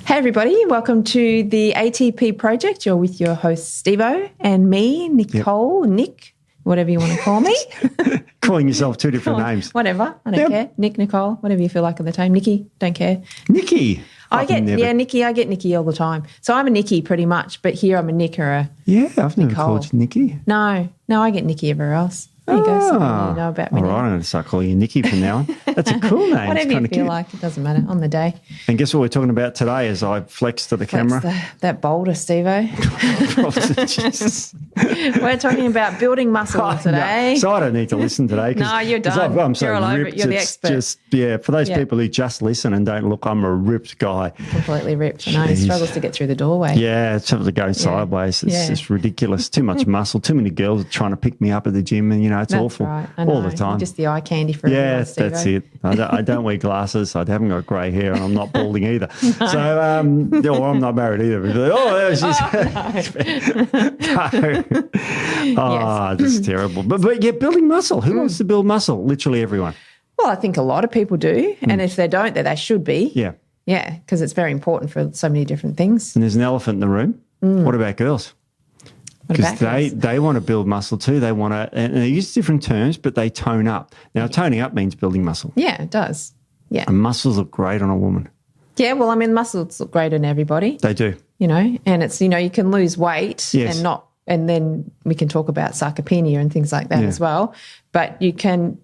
Hey everybody, welcome to the ATP project. You're with your host Steve-O and me, Nicole, Nick, whatever you want to call me. Calling yourself two different names. Whatever, I don't care. Nick, Nicole, whatever you feel like at the time. Nikki, don't care. Nikki. Nikki, I get Nikki all the time. So I'm a Nikki pretty much, but here I'm a Nick or a I've never called you Nikki. No, I get Nikki everywhere else. There you go, something you know about me. All right, I'm going to start calling you Nikki from now on. That's a cool name. Whatever you feel like, it doesn't matter on the day. And guess what we're talking about today as I flex to the camera? That boulder, Steve-O. We're talking about building muscle today. No. So I don't need to listen today. No, you're done. I'm so you're all over ripped. it. You're the expert. For those people who just listen and don't look, I'm a ripped guy. Completely ripped. I know, he struggles to get through the doorway. Yeah, it's having to go sideways. It's just ridiculous. Too much muscle. Too many girls are trying to pick me up at the gym and, it's That's awful. Right. I know. All the time. You're just the eye candy for everyone, Steve-O. That's it. I don't wear glasses. I haven't got grey hair and I'm not balding either. No. So, I'm not married either. Just terrible. But yeah, building muscle. Who wants to build muscle? Literally everyone. Well, I think a lot of people do. And if they don't, then they should be. Yeah. Yeah, because it's very important for so many different things. And there's an elephant in the room. What about girls? Because they want to build muscle too. They want to, and they use different terms, but they tone up. Now, toning up means building muscle. Yeah, it does. Yeah. And muscles look great on a woman. Yeah, well, I mean, muscles look great on everybody. They do. And it's, you can lose weight yes. and then we can talk about sarcopenia and things like that as well. But you can't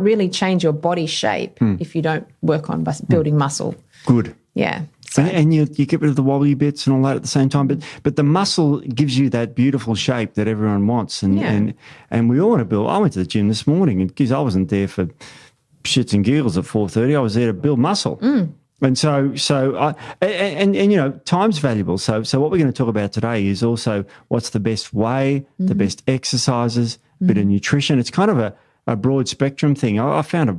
really change your body shape if you don't work on building muscle. Good. Yeah. So. And you get rid of the wobbly bits and all that at the same time. But the muscle gives you that beautiful shape that everyone wants. And we all want to build. I went to the gym this morning because I wasn't there for shits and giggles at 4:30. I was there to build muscle. And so time's valuable. So what we're going to talk about today is also what's the best way, the best exercises, a bit of nutrition. It's kind of a broad spectrum thing. I found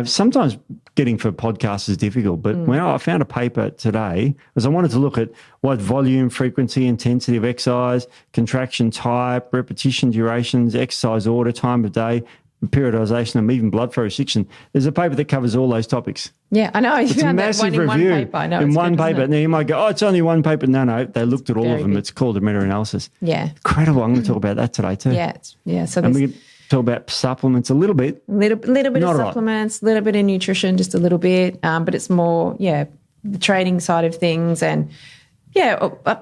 sometimes getting for podcasts is difficult, but when I found a paper today, because I wanted to look at what volume, frequency, intensity of exercise, contraction type, repetition durations, exercise order, time of day, periodization, and even blood flow restriction. There's a paper that covers all those topics. Yeah, I know. It's a massive review in one paper. Now you might go, it's only one paper. No, they looked at all of them. Big. It's called a meta-analysis. Yeah. Incredible. I'm going to talk about that today too. Yeah. So and we can talk about supplements a little bit. Little bit of supplements, a little bit of nutrition, just a little bit. But it's more, the training side of things and,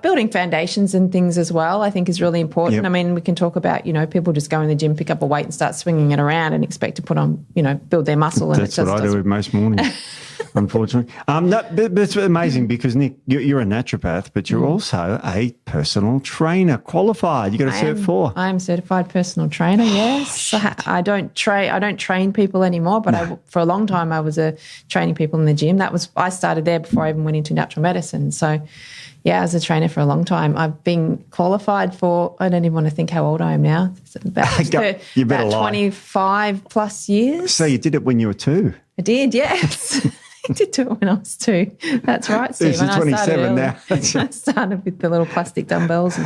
building foundations and things as well, I think is really important. Yep. I mean, we can talk about, people just go in the gym, pick up a weight and start swinging it around and expect to put on, build their muscle. That's what I do most mornings, unfortunately. But it's amazing because, Nick, you're a naturopath, but you're also a personal trainer, qualified. You got a Cert 4. I'm certified personal trainer, yes. I don't train people anymore, but for a long time I was training people in the gym. I started there before I even went into natural medicine. So, yeah, as a trainer for a long time. I've been qualified for, I don't even want to think how old I am now. It's about 25 plus years. So you did it when you were 2? I did, yes. I did do it when I was 2. That's right, Steve. She's 27 now. I started with the little plastic dumbbells.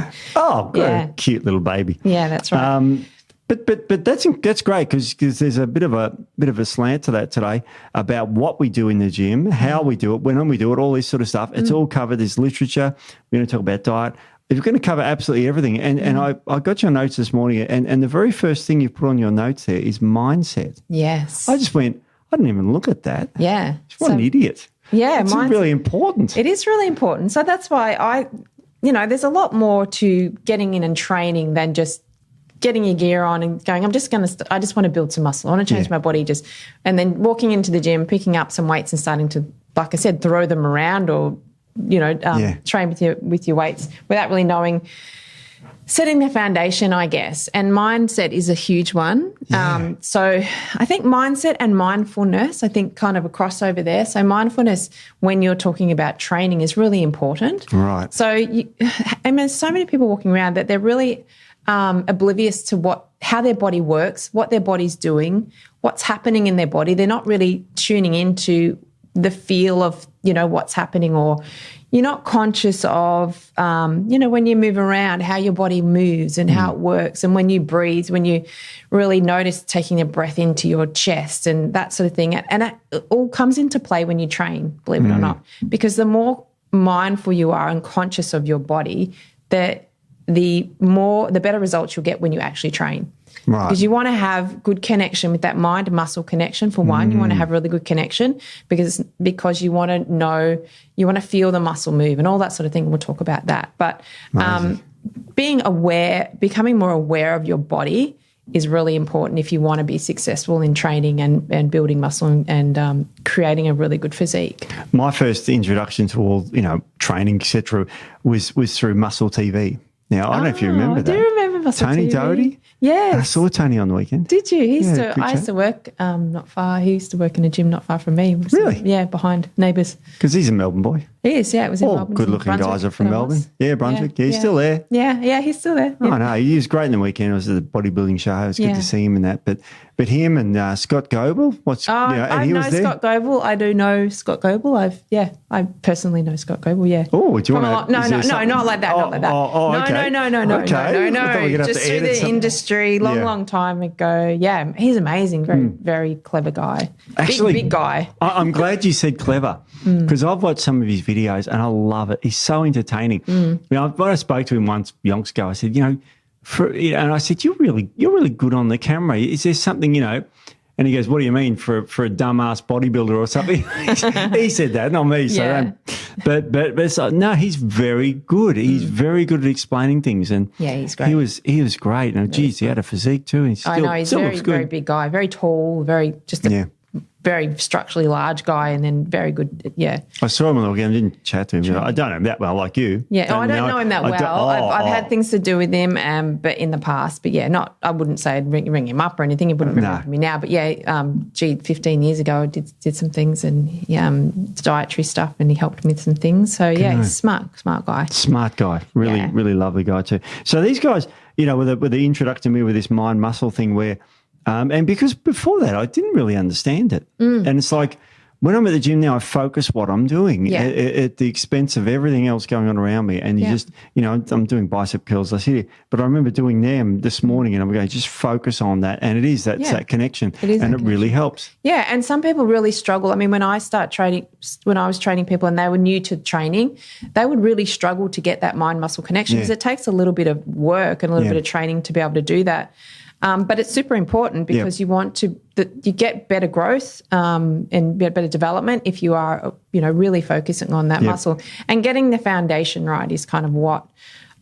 Good. Cute little baby. Yeah, that's right. But that's great because there's a bit of a slant to that today about what we do in the gym, how we do it, when we do it, all this sort of stuff. It's all covered. There's literature. We're going to talk about diet. We're going to cover absolutely everything. And I got your notes this morning, and the very first thing you put on your notes there is mindset. Yes. I just went, I didn't even look at that. Yeah. What an idiot. Yeah. It's really important. It is really important. So that's why there's a lot more to getting in and training than just getting your gear on and going, I just want to build some muscle. I want to change my body and then walking into the gym, picking up some weights and starting to, like I said, throw them around or, train with your weights without really knowing, setting the foundation, I guess. And mindset is a huge one. Yeah. So I think mindset and mindfulness, kind of a crossover there. So mindfulness, when you're talking about training, is really important. Right. So, there's so many people walking around that they're really oblivious to how their body works, what their body's doing, what's happening in their body. They're not really tuning into the feel of, what's happening, or you're not conscious of, when you move around, how your body moves and how it works. And when you breathe, when you really notice taking a breath into your chest and that sort of thing. And it all comes into play when you train, believe it or not, because the more mindful you are and conscious of your body, that the better results you'll get when you actually train. Right. Because you want to have good connection with that mind-muscle connection. For one, you want to have really good connection because you want to know, you want to feel the muscle move and all that sort of thing. We'll talk about that. But being aware, becoming more aware of your body is really important if you want to be successful in training and building muscle and creating a really good physique. My first introduction to all, training, etc., was through Muscle TV. Now, I don't know if you remember that. I do remember Muscle Tony TV. Doherty? Yes. I saw Tony on the weekend. Did you? I used chat. to work not far. He used to work in a gym not far from me. Really? Yeah, behind neighbours. Because he's a Melbourne boy. He is, yeah. It was in All Melbourne. good-looking guys are from Melbourne. Yeah, Brunswick. Yeah, he's still there. Yeah, he's still there. Yeah. Oh, no, he was great in the weekend. It was at the bodybuilding show. It was good to see him in that. But him and Scott Goebel, I know Scott Goebel. I do know Scott Goebel. I personally know Scott Goebel, yeah. Oh, do you want to? No, not like that, not like that. Okay. No. Okay. Just through the industry, long time ago. Yeah, he's amazing. Very clever guy. Actually, big guy. I'm glad you said clever because I've watched some of his videos and I love it. He's so entertaining. When I spoke to him once yonks ago, I said, and I said, you're really good on the camera. Is there something, And he goes, what do you mean for a dumbass bodybuilder or something? He said that, not me. So, but it's like, no, he's very good. He's very good at explaining things, and he's great. He was great. And geez, he had a physique too. And I know he's very big guy, very tall, very structurally large guy, and then very good. Yeah, I saw him on the weekend. I didn't chat to him. I don't know him that well, like you. Yeah, I don't know him that well. I've had things to do with him, but in the past. But I wouldn't say I'd ring him up or anything. He wouldn't remember me now. But 15 years ago, I did some things and dietary stuff, and he helped me with some things. So he's smart guy. Smart guy, really lovely guy too. So these guys, with the introduction to me with this mind muscle thing where. And because before that, I didn't really understand it. And it's like when I'm at the gym now, I focus what I'm doing at the expense of everything else going on around me. And you just, I'm doing bicep curls, I see it. But I remember doing them this morning and I'm going, just focus on that. And it is that connection. It really helps. Yeah. And some people really struggle. I mean, when I was training people and they were new to training, they would really struggle to get that mind muscle connection because it takes a little bit of work and a little bit of training to be able to do that. But it's super important because you want you get better growth and better development if you are, really focusing on that muscle. And getting the foundation right is kind of what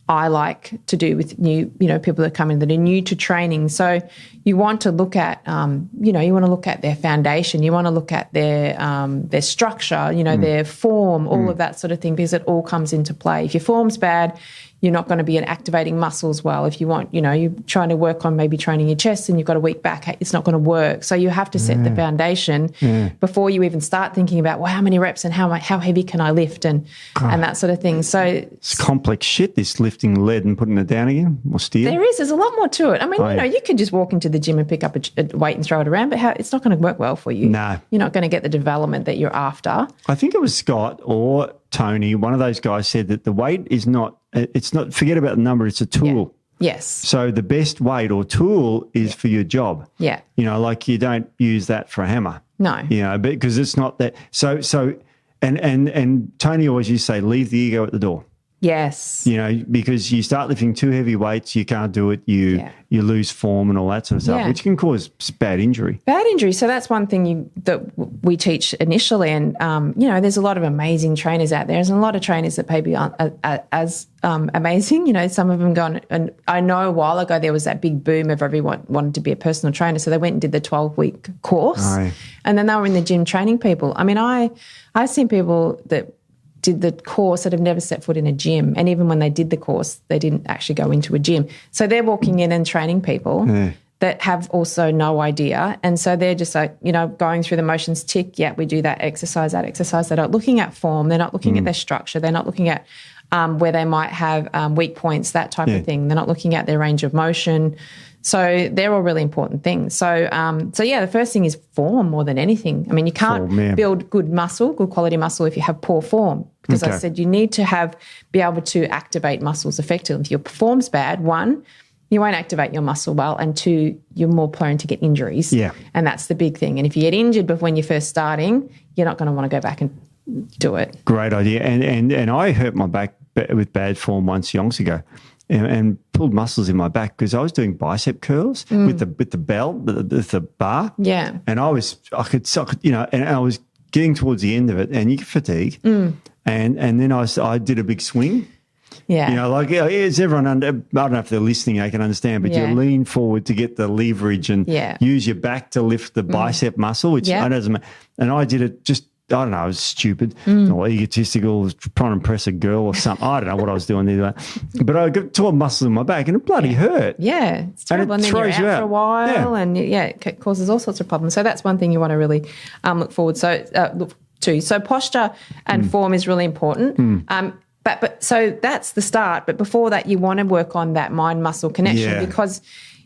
I like to do with new, people that come in that are new to training. So you want to look at, you want to look at their foundation. You want to look at their structure, their form, all of that sort of thing, because it all comes into play. If your form's bad, you're not going to be activating muscles well. If you want, you're trying to work on maybe training your chest and you've got a weak back, it's not going to work. So you have to set the foundation before you even start thinking about, well, how many reps and how heavy can I lift and that sort of thing. So it's complex shit, this lifting lead and putting it down again or steel. There's a lot more to it. I mean, you could just walk into the gym and pick up a weight and throw it around, but it's not going to work well for you. No. You're not going to get the development that you're after. I think it was Scott or Tony, one of those guys said that the weight is not, forget about the number, it's a tool. Yeah. Yes. So the best weight or tool is for your job. Yeah. Like you don't use that for a hammer. No. Because it's not that. So and Tony always used to say, leave the ego at the door. Yes. Because you start lifting too heavy weights, you can't do it. You lose form and all that sort of stuff, which can cause bad injury. Bad injury. So that's one thing that we teach initially. And, there's a lot of amazing trainers out there. There's a lot of trainers that maybe aren't as amazing. Some of them gone. And I know a while ago there was that big boom of everyone wanted to be a personal trainer. So they went and did the 12-week course. And then they were in the gym training people. I mean, I've seen people that did the course that have never set foot in a gym. And even when they did the course, they didn't actually go into a gym. So they're walking in and training people that have also no idea. And so they're just like, going through the motions, tick, we do that exercise. They're not looking at form. They're not looking at their structure. They're not looking at where they might have weak points, that type of thing. They're not looking at their range of motion. So they're all really important things. So, the first thing is form more than anything. I mean, you can't build good quality muscle if you have poor form. Because I said you need to be able to activate muscles effectively. If your form's bad, one, you won't activate your muscle well, and two, you're more prone to get injuries. Yeah. And that's the big thing. And if you get injured when you're first starting, you're not going to want to go back and do it. Great idea. And I hurt my back with bad form once yonks ago, and pulled muscles in my back because I was doing bicep curls with the belt, the bar. Yeah. And I could, and I was getting towards the end of it, and you get fatigue. And then I did a big swing. Yeah. You know, like, is everyone under, I don't know if they're listening, they can understand, but you lean forward to get the leverage and use your back to lift the bicep muscle, which I doesn't, and I did it just, I don't know, I was stupid or egotistical, trying to impress a girl or something. I don't know what I was doing there. But I got tore muscles in my back and it bloody hurt. Yeah, it's terrible. And then you're out for a while and it causes all sorts of problems. So that's one thing you want to really look to. So posture and form is really important. But so that's the start. But before that, you want to work on that mind-muscle connection because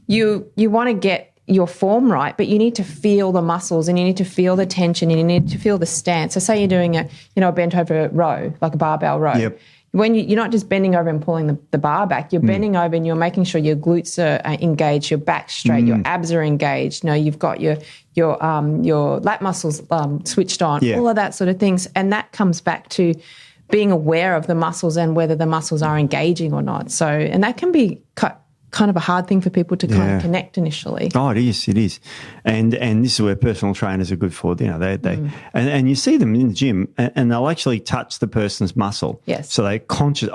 you want to get your form right, but you need to feel the muscles and you need to feel the tension and you need to feel the stance. So say you're doing a bent over row, like a barbell row. Yep. When you're not just bending over and pulling the bar back, you're bending over and you're making sure your glutes are engaged, your back's straight, your abs are engaged. You know, you've got your lat muscles switched on, all of that sort of things. And that comes back to being aware of the muscles and whether the muscles are engaging or not. So, and that can be kind of a hard thing for people to kind of connect initially. Oh, it is. And this is where personal trainers are good for. You know, and you see them in the gym and they'll actually touch the person's muscle. Yes. So they're conscious,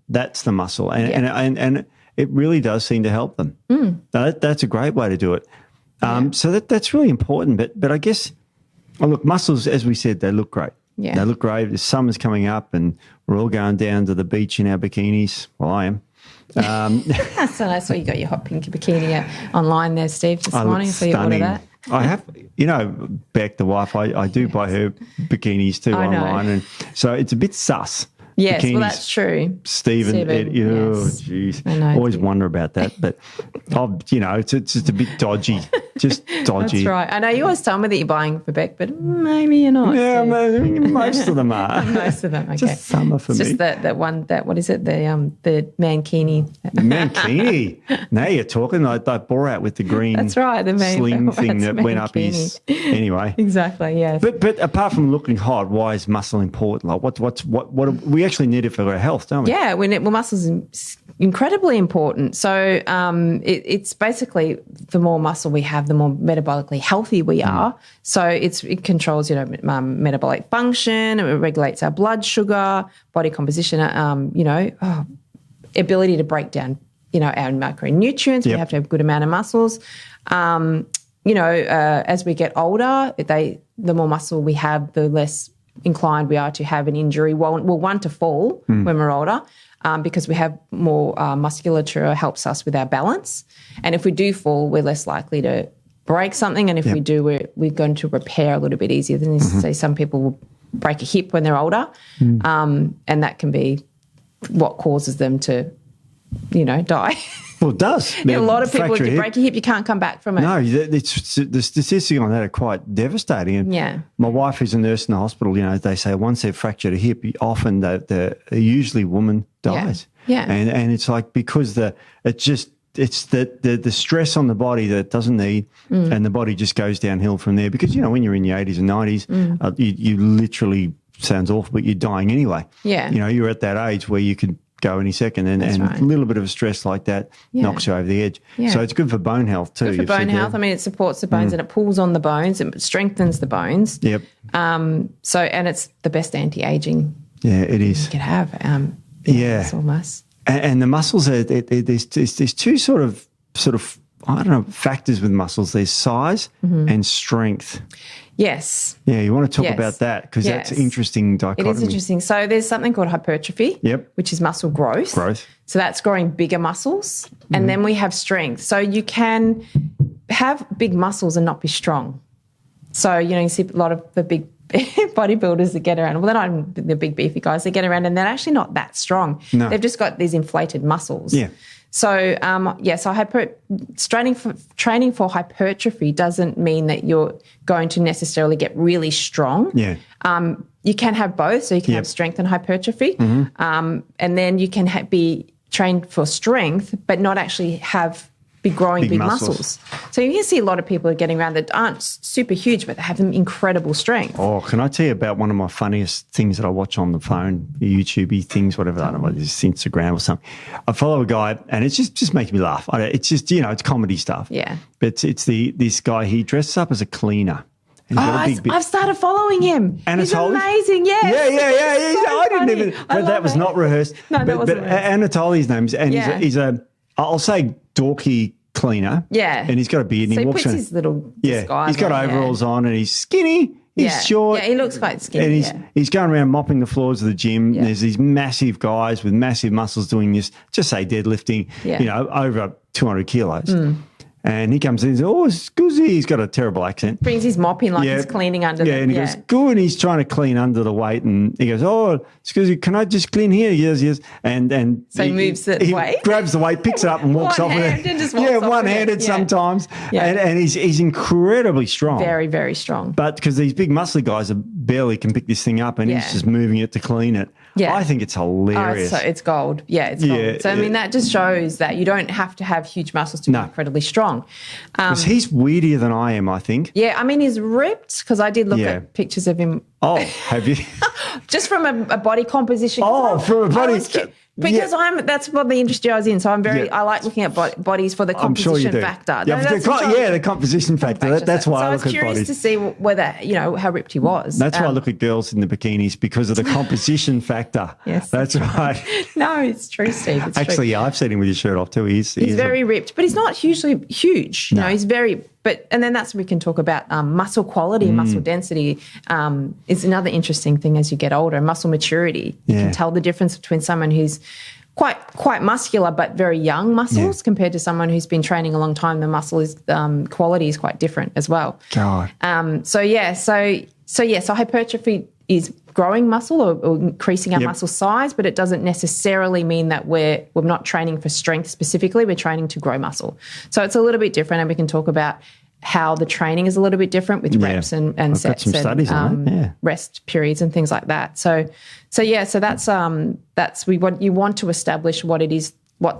that's the muscle. And it really does seem to help them. That's a great way to do it. So that's really important. But I guess, look, muscles, as we said, they look great. Yeah. They look great. The summer's coming up and we're all going down to the beach in our bikinis. Well, I am. So I saw you got your hot pink bikini online there, Steve, this morning. So you ordered that. I have, Beck, the wife, I do buy her bikinis too online. And so it's a bit sus. Yes, bikinis. Well, that's true. Steve and Ed, jeez. I always wonder about that. But, it's just a bit dodgy. Just dodgy. That's right. I know you always tell me that you're buying for Beck, but maybe you're not. Yeah, most of them are. Most of them, okay. Just some are for me. Just that one, what is it, the mankini. Mankini. Now you're talking like that Borat with the green that's right, the sling thing that went up his... Anyway. Exactly, yes. But apart from looking hot, why is muscle important? Like what we actually need it for our health, don't we? Yeah, muscle is incredibly important. So it's basically the more muscle we have, the more metabolically healthy we are. So it controls, metabolic function, it regulates our blood sugar, body composition, ability to break down, our macronutrients. We have to have a good amount of muscles. As we get older, the more muscle we have, the less inclined we are to have an injury. We'll want to fall when we're older because we have more musculature helps us with our balance. And if we do fall, we're less likely to break something. And if we do, we're going to repair a little bit easier than say some people will break a hip when they're older. And that can be what causes them to, die. Well, it does. A lot of people, if you break a hip, you can't come back from it. No, the statistics on that are quite devastating. And my wife is a nurse in the hospital. They say once they've fractured a hip, often usually woman dies. Yeah. And it's like because it's the stress on the body that it doesn't need, and the body just goes downhill from there. Because when you're in your 80s and 90s, you literally, sounds awful, but you're dying anyway. Yeah. You're at that age where you could go any second, and a little bit of a stress like that knocks you over the edge. Yeah. So it's good for bone health too. Good for bone health. I mean, it supports the bones and it pulls on the bones, it strengthens the bones. Yep. And it's the best anti-aging. Yeah, it is. You could have. Muscle mass. And the muscles are there's two sort of I don't know factors with muscles. There's size and strength. Yes. Yeah, you want to talk about that because that's an interesting dichotomy. It is interesting. So there's something called hypertrophy, which is muscle growth. So that's growing bigger muscles. And then we have strength. So you can have big muscles and not be strong. So, you see a lot of the big bodybuilders that get around. Well, they're not the big beefy guys. They get around and they're actually not that strong. No. They've just got these inflated muscles. Yeah. So, training for hypertrophy doesn't mean that you're going to necessarily get really strong. Yeah. You can have both. So you can have strength and hypertrophy. And then you can be trained for strength but not actually be growing big muscles. So you can see a lot of people are getting around that aren't super huge, but they have incredible strength. Oh, can I tell you about one of my funniest things that I watch on the phone, YouTube things, whatever, I don't know, it's Instagram or something. I follow a guy and it just makes me laugh. It's just, it's comedy stuff. Yeah. But it's this guy, he dresses up as a cleaner. I've started following him. He's amazing, yes. Yeah. So I didn't even, but that was not rehearsed. No, that wasn't rehearsed. Anatoly's name is, and he's a, I'll say dorky cleaner. Yeah. And he's got a beard and so he walks puts in. his little disguise he's got overalls on and he's skinny. He's short. Yeah, he looks quite skinny. And he's going around mopping the floors of the gym. Yeah. There's these massive guys with massive muscles doing this, just say deadlifting, over 200 kilos. And he comes in and says, oh, scusi. He's got a terrible accent. Brings his mop in like he's cleaning under them. And he goes, good. And he's trying to clean under the weight. And he goes, oh, scusi, can I just clean here? Yes. And so he moves the weight? Grabs the weight, picks it up and walks off with it. And just walks off one-handed sometimes. Yeah. And he's incredibly strong. Very, very strong. But because these big muscly guys barely can pick this thing up and he's just moving it to clean it. Yeah. I think it's hilarious. It's gold. Yeah, it's gold. So, I mean, that just shows that you don't have to have huge muscles to be incredibly strong. Because he's weirdier than I am, I think. Yeah, I mean, he's ripped because I did look at pictures of him. Oh, have you? Just from a body composition. Oh, from a body. Because that's what the industry I was in. So I'm I like looking at bodies for the composition factor. The composition factor. That's why I look at bodies. So I was curious to see whether, how ripped he was. That's why I look at girls in the bikinis, because of the composition factor. Yes. That's right. No, it's true, Steve. It's Actually, true. I've seen him with his shirt off too. He's very ripped, but he's not hugely huge. No. He's very... and then we can talk about muscle quality, muscle density is another interesting thing as you get older. Muscle maturity. You can tell the difference between someone who's quite muscular but very young muscles compared to someone who's been training a long time. The muscle is quality is quite different as well. God. So hypertrophy is growing muscle or increasing our muscle size, but it doesn't necessarily mean that we're not training for strength specifically. We're training to grow muscle. So it's a little bit different, and we can talk about how the training is a little bit different with reps and sets and rest periods and things like that. So that's you want to establish what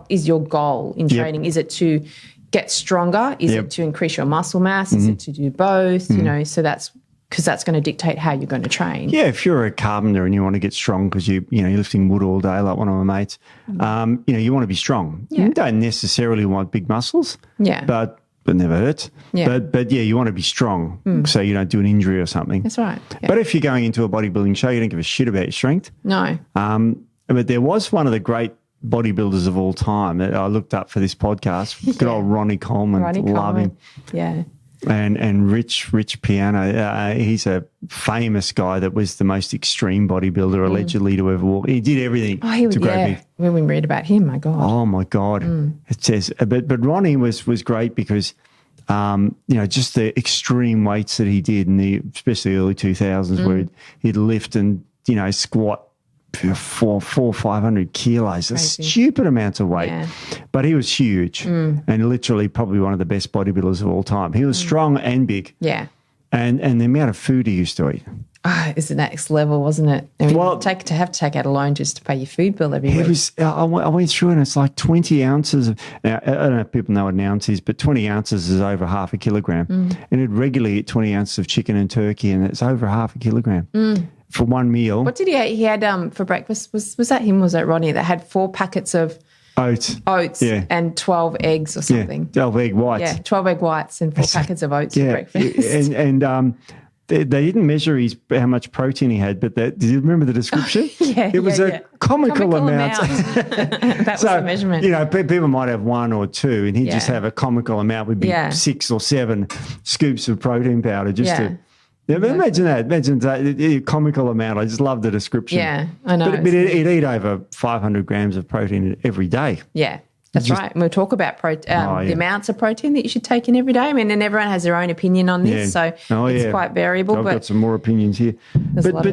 is your goal in training. Is it to get stronger? Is it to increase your muscle mass? Is it to do both? So that's because that's going to dictate how you're going to train. Yeah, if you're a carpenter and you want to get strong because you're lifting wood all day like one of my mates, you want to be strong. You don't necessarily want big muscles. Yeah. But it never hurts. Yeah. But you want to be strong so you don't do an injury or something. That's right. Yeah. But if you're going into a bodybuilding show, you don't give a shit about your strength. No. But there was one of the great bodybuilders of all time that I looked up for this podcast. Good old Ronnie Coleman. Love him. Yeah. And Rich Piano, he's a famous guy that was the most extreme bodybuilder allegedly to ever walk. He did everything to grow big. When we read about him, my God. Oh my God! It says, but Ronnie was great because, just the extreme weights that he did in especially early 2000s, where he'd lift and squat 500 kilos, a stupid amount of weight. Yeah. But he was huge and literally probably one of the best bodybuilders of all time. He was strong and big. Yeah. And the amount of food he used to eat. It's the next level, wasn't it? I mean, have to take out a loan just to pay your food bill every week. I went through it and it's like 20 ounces of, now I don't know if people know what an ounce is, but 20 ounces is over half a kilogram. And he'd regularly eat 20 ounces of chicken and turkey and it's over half a kilogram. For one meal. What did he eat? He had for breakfast, was that him, was that Ronnie, that had 4 packets of oats and 12 eggs or something? Yeah, 12 egg whites. Yeah, 12 egg whites and 4 packets of oats for breakfast. And they didn't measure how much protein he had, but did you remember the description? It was a comical amount. That was the measurement. People might have 1 or 2 and he'd just have a comical amount, would be 6 or 7 scoops of protein powder just to... Yeah, but imagine that comical amount. I just love the description. Yeah, I know. But he'd eat over 500 grams of protein every day. Yeah, that's right. And we'll talk about the amounts of protein that you should take in every day. I mean, and everyone has their own opinion on this, so it's quite variable. I've got some more opinions here. So what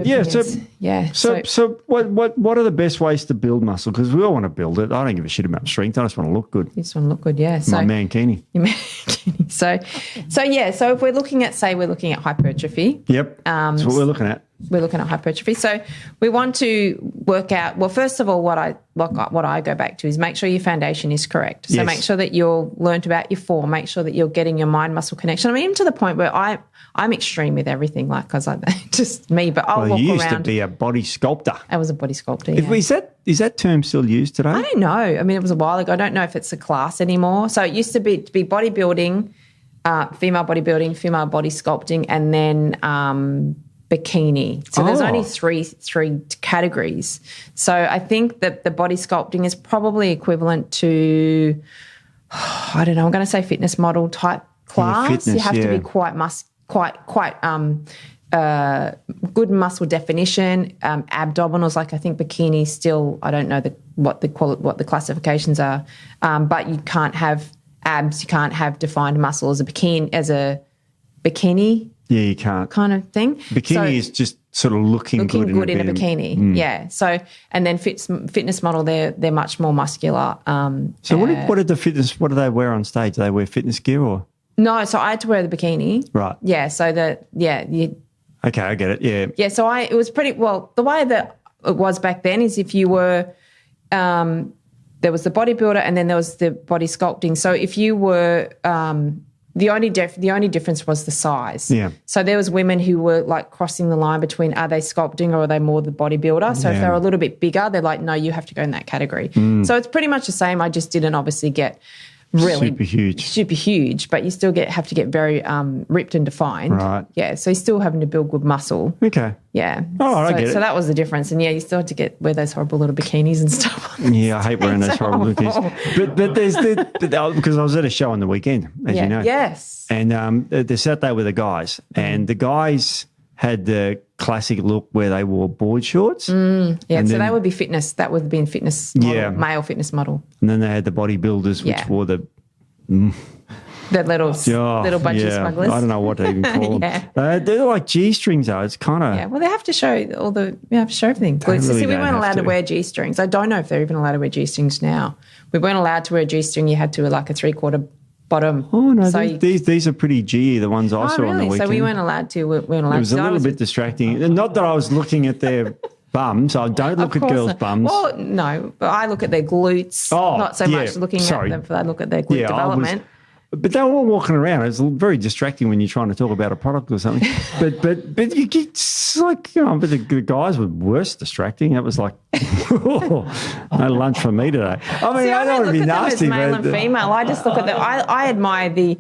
are the best ways to build muscle? Because we all want to build it. I don't give a shit about strength. I just want to look good. You just want to look good, yeah. My mankini. Your mankini. So if we're looking at hypertrophy. Yep. That's what we're looking at. We're looking at hypertrophy. So we want to work out, well, first of all, what I go back to is make sure your foundation is correct. So make sure that you're learnt about your form, make sure that you're getting your mind-muscle connection. I mean, even to the point where I'm extreme with everything, like, because I just me, but I'll walk around. You used to be a body sculptor. I was a body sculptor, yeah. Is that term still used today? I don't know. I mean, it was a while ago. I don't know if it's a class anymore. So it used to be bodybuilding, female bodybuilding, female body sculpting, and then bikini. So there's only three categories. So I think that the body sculpting is probably equivalent to, I don't know, I'm going to say fitness model type class. Fitness, you have to be quite good muscle definition, abdominals. Like I think bikini still, I don't know what the classifications are, but you can't have abs, you can't have defined muscle as a bikini. Yeah, you can't. Kind of thing. Bikini is just sort of looking good in a bikini. Yeah. So, and then fitness model, they're much more muscular. So what do they wear on stage? Do they wear fitness gear or? No, so I had to wear the bikini. Right. Yeah. So okay, I get it. Yeah. Yeah. So it was pretty well. The way that it was back then is if you were, there was the bodybuilder and then there was the body sculpting. So if you were, the only difference was the size. Yeah. So there was women who were like crossing the line between are they sculpting or are they more the bodybuilder? So if they're a little bit bigger, they're like, no, you have to go in that category. So it's pretty much the same. I just didn't obviously get really super huge, but you still have to get very ripped and defined. Right. Yeah. So you're still having to build good muscle. Okay. Yeah. Oh, I get it. So that was the difference. And you still had to wear those horrible little bikinis and stuff. Yeah, I hate wearing those horrible bikinis. But there's because I was at a show on the weekend, as you know. Yes. And they sat there with the guys, and the guys had the classic look where they wore board shorts. Yeah, and so that would be fitness. That would be in fitness model, male fitness model. And then they had the bodybuilders, which wore the little budgie smugglers. I don't know what to even call them. They're like G-strings, though. It's kind of... Yeah, well, they have to show everything. We weren't allowed to wear G-strings. I don't know if they're even allowed to wear G-strings now. We weren't allowed to wear a G-string. You had to wear like a three-quarter bottom. Oh, no, so these are pretty G, the ones I saw on the weekend. So we weren't allowed to. It was a little bit distracting. Not that I was looking at their bums. I don't look at girls' bums. Well, no, but I look at their glutes. Not so much looking at them, but I look at their glute development. But they were all walking around. It's very distracting when you're trying to talk about a product or something. but you get like, but the guys were worse distracting. It was like, no lunch for me today. I mean, I don't want to be nasty, male and female. I just look at them. I admire the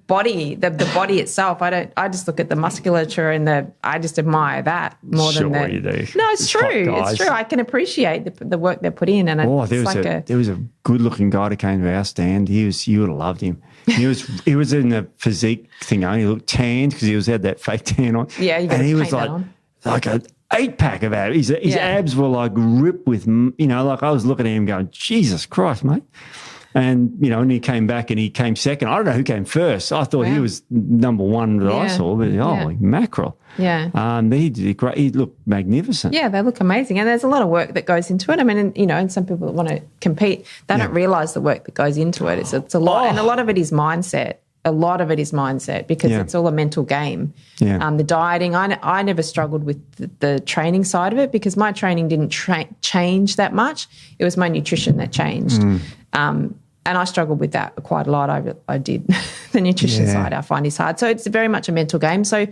body, the body itself. I just look at the musculature and I just admire that more than that. You do. No, it's true. It's true. I can appreciate the work they put in. And there was a good-looking guy that came to our stand. You would have loved him. He was in the physique thing. He looked tanned because he had that fake tan on. Yeah, you got to paint that on. Like an 8-pack of abs. His abs were like ripped with, like I was looking at him going, Jesus Christ, mate. And, and he came back and he came second. I don't know who came first. I thought he was number one that I saw, but holy mackerel. Yeah. He did great. He looked magnificent. Yeah, they look amazing. And there's a lot of work that goes into it. I mean, and some people that want to compete, they don't realise the work that goes into it. It's a lot. And a lot of it is mindset. Because it's all a mental game. Yeah. The dieting, I never struggled with the training side of it because my training didn't change that much. It was my nutrition that changed. And I struggled with that quite a lot. I did. The nutrition side I find is hard. So it's very much a mental game. So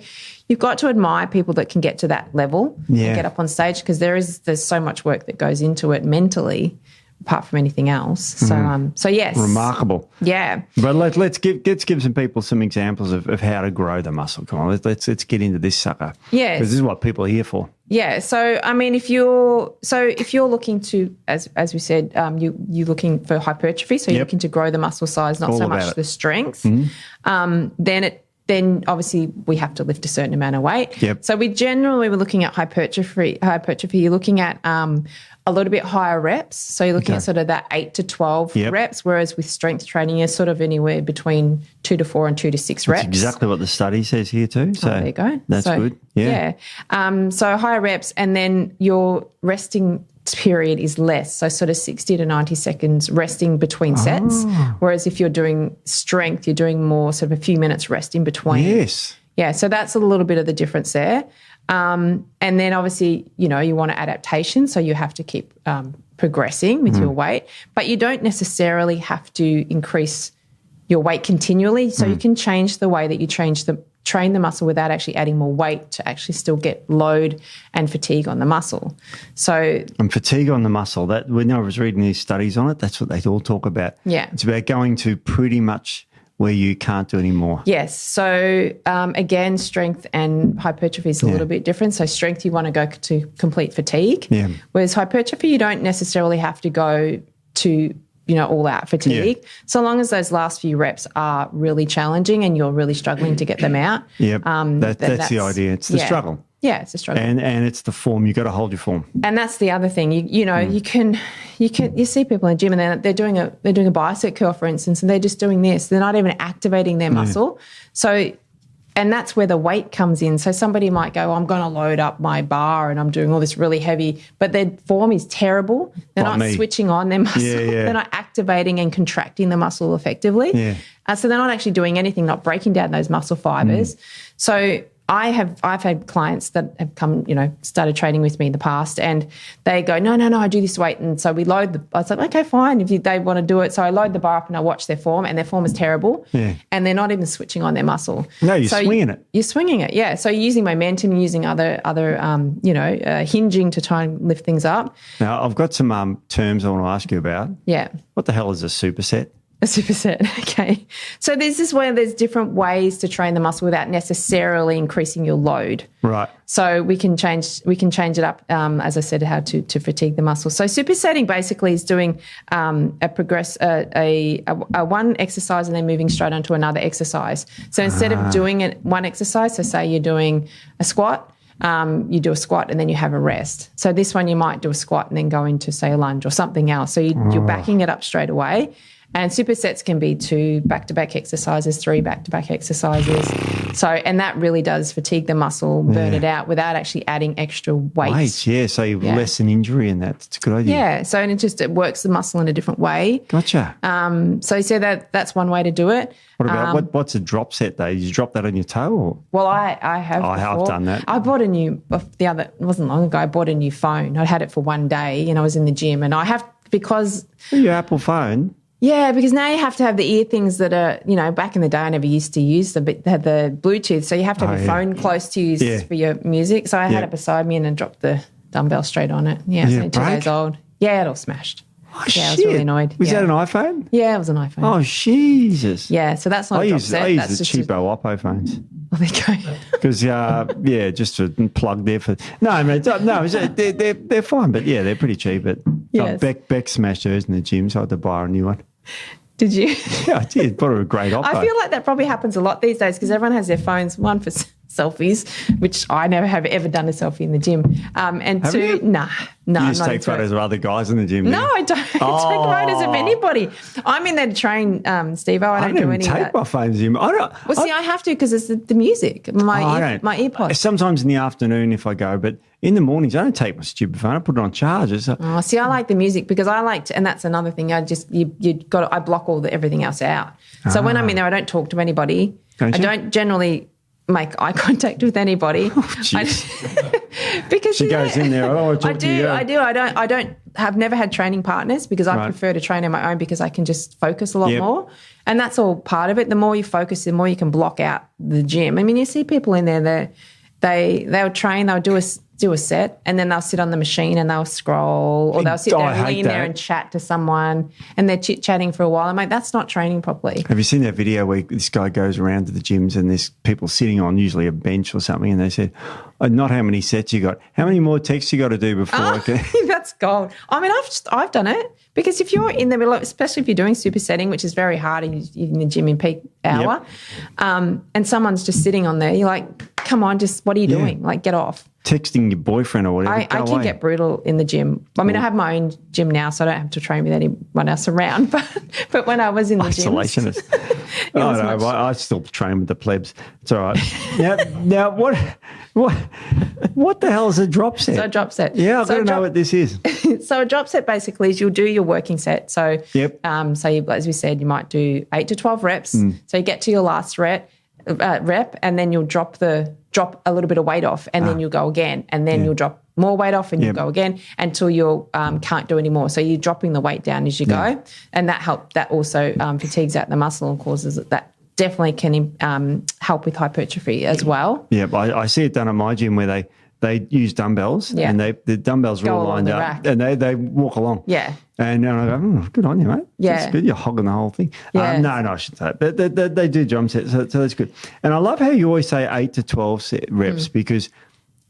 you've got to admire people that can get to that level and get up on stage because there's so much work that goes into it mentally apart from anything else. So yes. Remarkable. Yeah. But let's give some people some examples of how to grow the muscle. Come on, let's get into this sucker. Yes. Because this is what people are here for. Yeah. So I mean, if you're looking to, as we said, you're looking for hypertrophy, so you're looking to grow the muscle size, not so much the strength. Then obviously we have to lift a certain amount of weight. Yep. So we're looking at hypertrophy. You're looking at a little bit higher reps. So you're looking at sort of that 8 to 12 reps, whereas with strength training, you're sort of anywhere between 2 to 4 and 2 to 6 reps. That's exactly what the study says here too. So there you go. That's good. Yeah. So higher reps, and then your resting period is less, so sort of 60 to 90 seconds resting between sets. Whereas if you're doing strength, you're doing more sort of a few minutes rest in between. Yes. Yeah, so that's a little bit of the difference there. And then obviously, you want adaptation, so you have to keep progressing with your weight, but you don't necessarily have to increase your weight continually. So you can change the way that you train the muscle without actually adding more weight to actually still get load and fatigue on the muscle. So and fatigue on the muscle, that when I was reading these studies on it, that's what they all talk about. Yeah. It's about going to pretty much where you can't do anymore. Yes. So again, strength and hypertrophy is a little bit different. So strength, you want to go to complete fatigue. Yeah. Whereas hypertrophy, you don't necessarily have to go to all out fatigue, so long as those last few reps are really challenging and you're really struggling to get them out. Yep. That's the idea. It's the struggle. Yeah, it's a struggle. And it's the form. You've got to hold your form. And that's the other thing. You see people in the gym and they're doing a bicep curl, for instance, and they're just doing this. They're not even activating their muscle. So, and that's where the weight comes in. So somebody might go, I'm going to load up my bar and I'm doing all this really heavy, but their form is terrible. They're not switching on their muscle. They're not activating and contracting the muscle effectively. Yeah. So they're not actually doing anything, not breaking down those muscle fibers. So I've had clients that have come, started training with me in the past, and they go, no, I do this weight. And so we load I was like, okay, fine, if they want to do it. So I load the bar up and I watch their form, and their form is terrible. Yeah. And they're not even switching on their muscle. No, you're swinging it. You're swinging it, yeah. So you're using momentum, using other hinging to try and lift things up. Now, I've got some terms I want to ask you about. Yeah. What the hell is a superset? A superset, okay. So there's different ways to train the muscle without necessarily increasing your load. Right. So we can change it up, as I said, how to fatigue the muscle. So supersetting basically is doing a one exercise and then moving straight onto another exercise. So instead of doing one exercise, so say you're doing a squat, you do a squat and then you have a rest. So this one you might do a squat and then go into, say, a lunge or something else. So you're backing it up straight away. And supersets can be 2 back-to-back exercises, 3 back-to-back exercises. So, and that really does fatigue the muscle, burn it out without actually adding extra weight. Yeah, so you lessen injury in that. It's a good idea. Yeah, so and it works the muscle in a different way. Gotcha. So that's one way to do it. What about what's a drop set though? You drop that on your toe? Or? Well, I have. I have done that. I bought it wasn't long ago. I bought a new phone. I had it for one day, and I was in the gym, and I have because your Apple phone. Yeah, because now you have to have the ear things that are, back in the day I never used to use them, but they had the Bluetooth. So you have to have your phone close to you for your music. So I had it beside me and then dropped the dumbbell straight on it. Yeah, it's only 2 days old. Yeah, it all smashed. Oh, yeah, I was really annoyed. Was that an iPhone? Yeah, it was an iPhone. Oh, Jesus. Yeah, so that's not a drop set. I use the cheapo Oppo phones. Oh, there you go. Because, just to plug there for... No, they're fine, but, yeah, they're pretty cheap. But Beck smashed hers in the gym, so I had to buy her a new one. Did you? Yeah, I did. Bought her a great Oppo. I feel like that probably happens a lot these days because everyone has their phones, one for selfies, which I never have ever done a selfie in the gym. And have 2, you? No. You just take photos of other guys in the gym? No, I don't. I take photos of anybody. I'm in there to train, Steve-O. I don't do any of that. I don't take my phone to the gym. I have to because it's the music, my earpods. Sometimes in the afternoon if I go, but in the mornings I don't take my stupid phone. I put it on charger. So. I like the music because I like to, and that's another thing. I block everything else out. So when I'm in there, I don't talk to anybody. I don't generally make eye contact with anybody. Because she goes in there. Oh, I do. I've never had training partners because I prefer to train on my own because I can just focus a lot more. And that's all part of it. The more you focus, the more you can block out the gym. I mean, you see people in there, they'll train, they'll do a set, and then they'll sit on the machine and they'll scroll, or they'll sit there and lean there and chat to someone, and they're chit-chatting for a while. I'm like, that's not training properly. Have you seen that video where this guy goes around to the gyms and there's people sitting on usually a bench or something, and they said, not how many sets you got, how many more texts you got to do before I can... That's gold. I mean, I've done it because if you're in the middle, especially if you're doing supersetting, which is very hard in the gym in peak hour, and someone's just sitting on there, you're like, come on, just what are you doing? Like, get off. Texting your boyfriend or whatever. I can get brutal in the gym. I mean, I have my own gym now, so I don't have to train with anyone else around. But when I was in the gym, isolationist. I still train with the plebs. It's all right. Now what? What the hell is a drop set? So a drop set. Yeah, I've got to know what this is. So a drop set basically is you'll do your working set. So, so you, as we said, you might do 8 to 12 reps. So you get to your last rep, and then you'll drop a little bit of weight off, and then you'll go again, and then you'll drop more weight off, and you'll go again until you can't do any more. So you're dropping the weight down as you go, and that also fatigues out the muscle and causes that. Definitely can help with hypertrophy as well. Yeah, I see it done at my gym where they use dumbbells and the dumbbells are all lined up rack. And they walk along. Yeah. And I go, good on you, mate. Yeah. That's good. You're hogging the whole thing. Yeah. No, I shouldn't say that. But they do drum sets, so that's good. And I love how you always say 8 to 12 reps because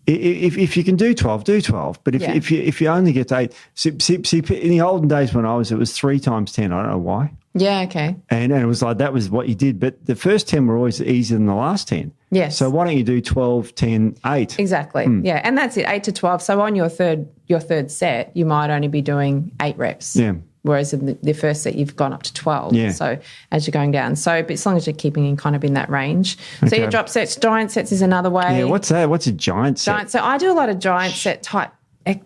if you can do 12, do 12. But if you only get to 8, see, in the olden days when it was 3 times 10. I don't know why. Yeah, okay. And it was like that was what you did. But the first 10 were always easier than the last 10. Yes. So why don't you do 12, 10, 8? Exactly. Yeah, and that's it, 8 to 12. So on your third set, you might only be doing 8 reps. Yeah. Whereas in the first set, you've gone up to 12. Yeah. So as you're going down. So but as long as you're keeping in kind of in that range. Okay. So your drop sets, giant sets is another way. Yeah, what's that? What's a giant set? So I do a lot of giant set type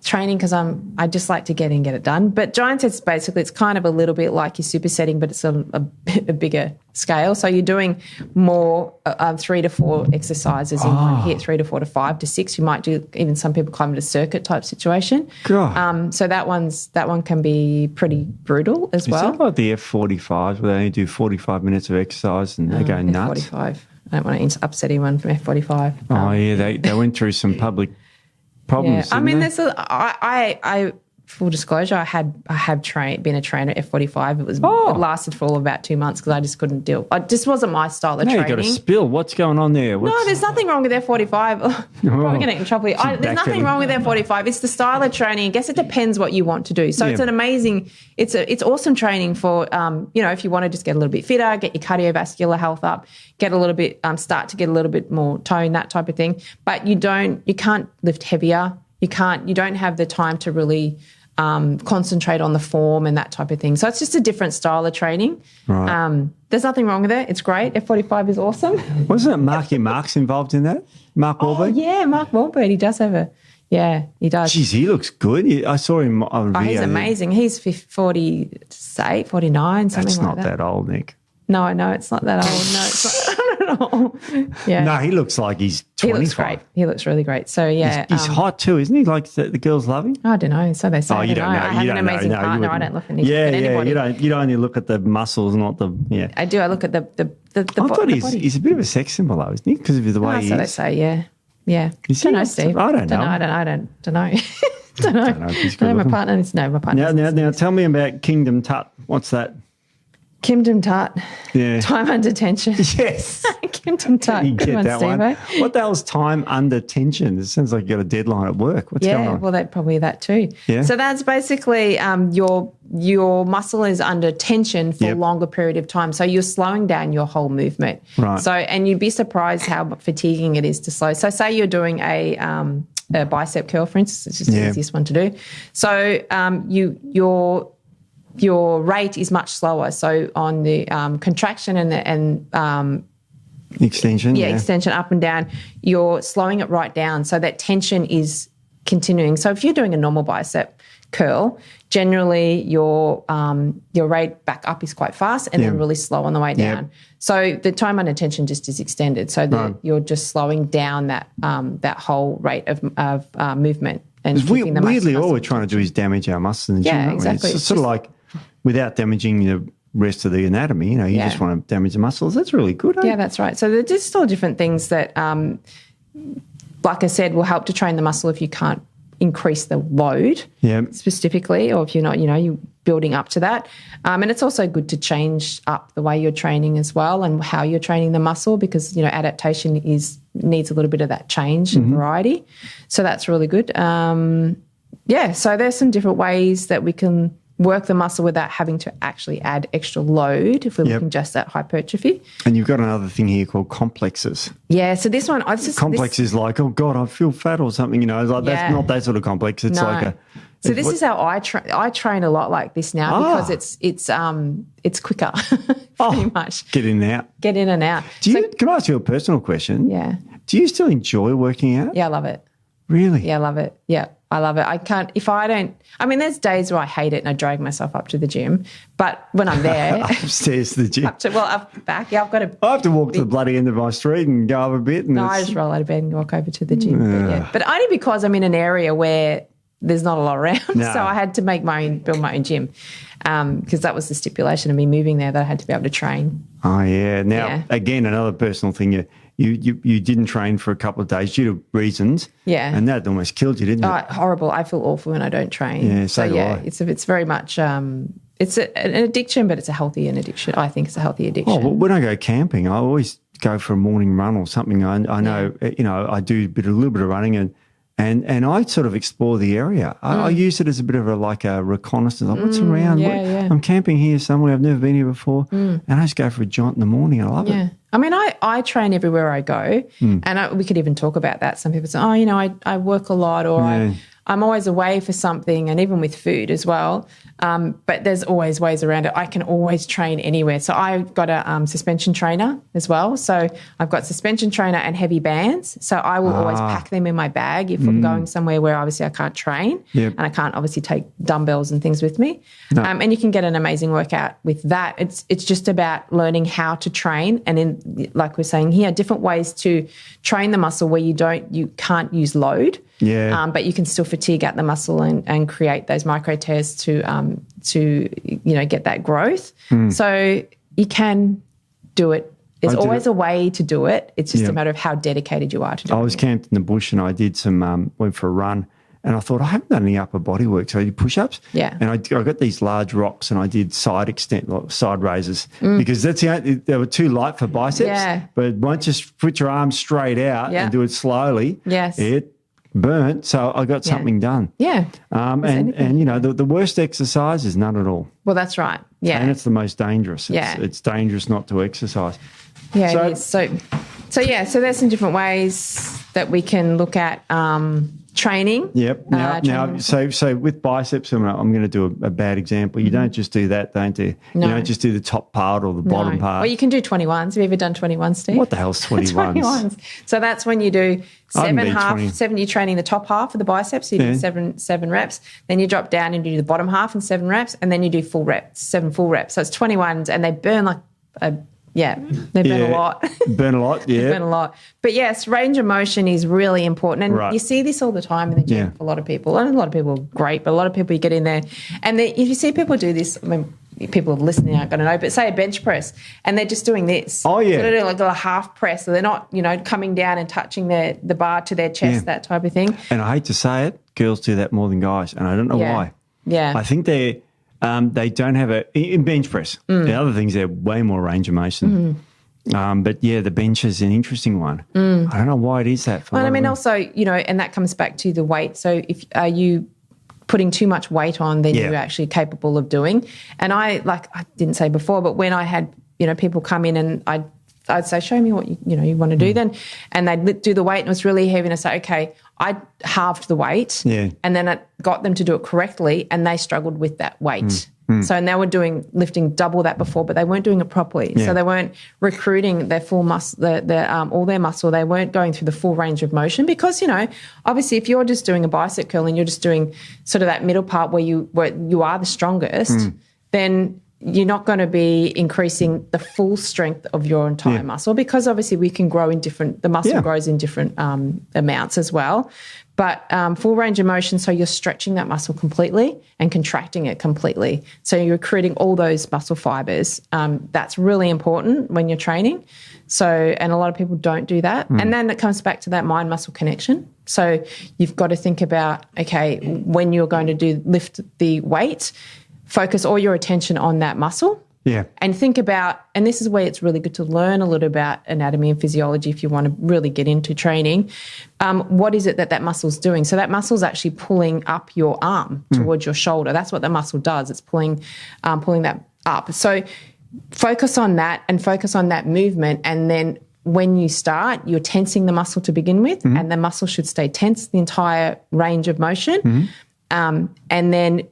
training because I just like to get it done. But giant sets, basically, it's kind of a little bit like your supersetting, but it's a bigger scale. So you're doing more 3 to 4 exercises in one hit, 3 to 4 to 5 to 6. You might do, even some people call it a circuit type situation. God. So that one can be pretty brutal as well. Is that like the F45s where they only do 45 minutes of exercise and they go nuts? F45. I don't want to upset anyone from F45. Oh, yeah, they went through some public problems. Yeah, I mean, they? I full disclosure, I have been a trainer at F45. It lasted for all about 2 months because I just couldn't deal. It just wasn't my style of training. You got a spill. What's going on there? No, there's nothing wrong with F45. Probably going to get in trouble here. There's nothing wrong with F45. It's the style of training. I guess it depends what you want to do. So it's an amazing, it's awesome training for, if you want to just get a little bit fitter, get your cardiovascular health up, get a little bit, start to get a little bit more tone, that type of thing. But you can't lift heavier. You don't have the time to really concentrate on the form and that type of thing. So it's just a different style of training. Right. There's nothing wrong with it. It's great. F45 is awesome. Wasn't it Mark's involved in that? Mark Wahlberg? Yeah, Mark Wahlberg. He does have he does. Jeez, he looks good. I saw him on video. He's amazing. He's 48, 49, something like that. That's not that old, Nick. No, it's not that old. No, it's not at all. Yeah. No, he looks like he's 25. He looks great. He looks really great. So, yeah. He's hot too, isn't he? Like the girls love him? I don't know. So they say. Oh, you don't know. I have an amazing partner. I don't look at anybody. Yeah. You don't only look at the muscles, not the, I do. I look at the I thought he's a bit of a sex symbol though, isn't he? Because of the way he is. So they say, yeah. Yeah. Don't know, Steve. I don't know. I don't know. Don't know. No, my partner. My partner. Now, tell me about Kingdom Tut. What's that? Kingdom Tut. Yeah. Time under tension. Yes. Kingdom Tut. You get that one. What the hell's time under tension? It sounds like you got a deadline at work. What's going on? Yeah, well, probably that too. Yeah. So that's basically your muscle is under tension for a longer period of time. So you're slowing down your whole movement. Right. So, and you'd be surprised how fatiguing it is to slow. So say you're doing a bicep curl, for instance. It's just the easiest one to do. So your rate is much slower. So on the contraction and extension, extension up and down, you're slowing it right down. So that tension is continuing. So if you're doing a normal bicep curl, generally your rate back up is quite fast and then really slow on the way down. Yep. So the time under tension just is extended. So you're just slowing down that whole rate of movement. And weirdly, all we're trying to do is damage our muscles in the gym. Yeah, exactly. It's sort of like without damaging the rest of the anatomy, you just want to damage the muscles. That's really good. Yeah, that's right. So there's still different things that, like I said, will help to train the muscle if you can't increase the load specifically, or if you're not, you're building up to that. And it's also good to change up the way you're training as well and how you're training the muscle because, adaptation needs a little bit of that change and variety. So that's really good. So there's some different ways that we can work the muscle without having to actually add extra load if we're looking just at hypertrophy. And you've got another thing here called complexes. Yeah, so this one... Complex is like, oh, God, I feel fat or something, It's like that's not that sort of complex. It's like So this is how I train. I train a lot like this now because it's quicker, pretty much. Get in and out. Get in and out. Can I ask you a personal question? Yeah. Do you still enjoy working out? Yeah, I love it. Really? Yeah, I love it. Yeah, I love it. I can't, if I don't, I mean, there's days where I hate it and I drag myself up to the gym, but when I'm there. Upstairs to the gym. Up back. Yeah, I have to walk to the bloody end of my street and go up a bit. No, I just roll out of bed and walk over to the gym. But only because I'm in an area where there's not a lot around. No. So I had to build my own gym because that was the stipulation of me moving there, that I had to be able to train. Oh, yeah. Now, again, another personal thing, you didn't train for a couple of days due to reasons. Yeah. And that almost killed you, didn't it? Horrible. I feel awful when I don't train. Yeah, so do I. It's very much it's an addiction, but it's a healthy addiction. I think it's a healthy addiction. Oh, well, when I go camping, I always go for a morning run or something. I know, I do a little bit of running and I sort of explore the area. I use it as a bit of a reconnaissance. Like, what's around? I'm camping here somewhere. I've never been here before. And I just go for a jaunt in the morning. I love it. I mean, I train everywhere I go. And we could even talk about that. Some people say, I work a lot or I'm always away for something, and even with food as well. But there's always ways around it. I can always train anywhere. So I've got a suspension trainer as well. So I've got suspension trainer and heavy bands. So I will always pack them in my bag if I'm going somewhere where obviously I can't train and I can't obviously take dumbbells and things with me. No. And you can get an amazing workout with that. It's just about learning how to train, and in, like we're saying here, different ways to train the muscle where you can't use load. Yeah. But you can still fatigue at the muscle and create those micro tears to get that growth. So you can do it. There's always a way to do it. It's just a matter of how dedicated you are to do it. I was camped in the bush and I did some went for a run, and I thought I haven't done any upper body work, so I did push-ups. Yeah. And I got these large rocks and I did side raises because they were too light for biceps. Yeah. But once you put your arms straight out and do it slowly, it burnt, so I got something done. Yeah. And the worst exercise is none at all. Well, that's right. Yeah. And it's the most dangerous. It's dangerous not to exercise. Yeah, it is. So there's some different ways that we can look at training. Yep. Now, so with biceps, I'm going to do a bad example. You don't just do that, don't you? No. You don't just do the top part or the bottom part. Well, you can do 21s. Have you ever done 21s, Steve? What the hell's 21s? 21s. So that's when you do seven, you're training the top half of the biceps. You do seven reps. Then you drop down and you do the bottom half and 7 reps. And then you do 7 full reps. So it's 21s, and they burn like they burn a lot. Burn a lot, yeah. Burn a lot. But yes, range of motion is really important. And you see this all the time in the gym for a lot of people. And a lot of people are great, but a lot of people, you get in there. And if you see people do this, I mean, people listening aren't going to know, but say a bench press and they're just doing this. Oh, yeah. So they're doing like a half press. So they're not, coming down and touching the bar to their chest, that type of thing. And I hate to say it, girls do that more than guys. And I don't know why. Yeah. I think they don't have in bench press. The other things, they're way more range of motion. But the bench is an interesting one. I don't know why it is that. Well, I mean, also, and that comes back to the weight. So are you putting too much weight on than you're actually capable of doing? And I didn't say before, but when I had, people come in and I'd say, show me what you want to do then. And they'd do the weight and it was really heavy. And I say, okay, I halved the weight and then it got them to do it correctly and they struggled with that weight. So, and they were lifting double that before, but they weren't doing it properly. Yeah. So they weren't recruiting their full muscle, all their muscle. They weren't going through the full range of motion because, obviously if you're just doing a bicep curl and you're just doing sort of that middle part where you are the strongest, then you're not going to be increasing the full strength of your entire muscle because obviously we can grow the muscle grows in different amounts as well. But full range of motion, so you're stretching that muscle completely and contracting it completely. So you're recruiting all those muscle fibers. That's really important when you're training. So, and a lot of people don't do that. And then it comes back to that mind-muscle connection. So you've got to think about, okay, when you're going to lift the weight, focus all your attention on that muscle. Yeah. And think about, and this is where it's really good to learn a little about anatomy and physiology if you want to really get into training. What is it that muscle's doing? So that muscle's actually pulling up your arm towards your shoulder. That's what the muscle does. It's pulling that up. So focus on that and focus on that movement. And then when you start, you're tensing the muscle to begin with, and the muscle should stay tense the entire range of motion. and then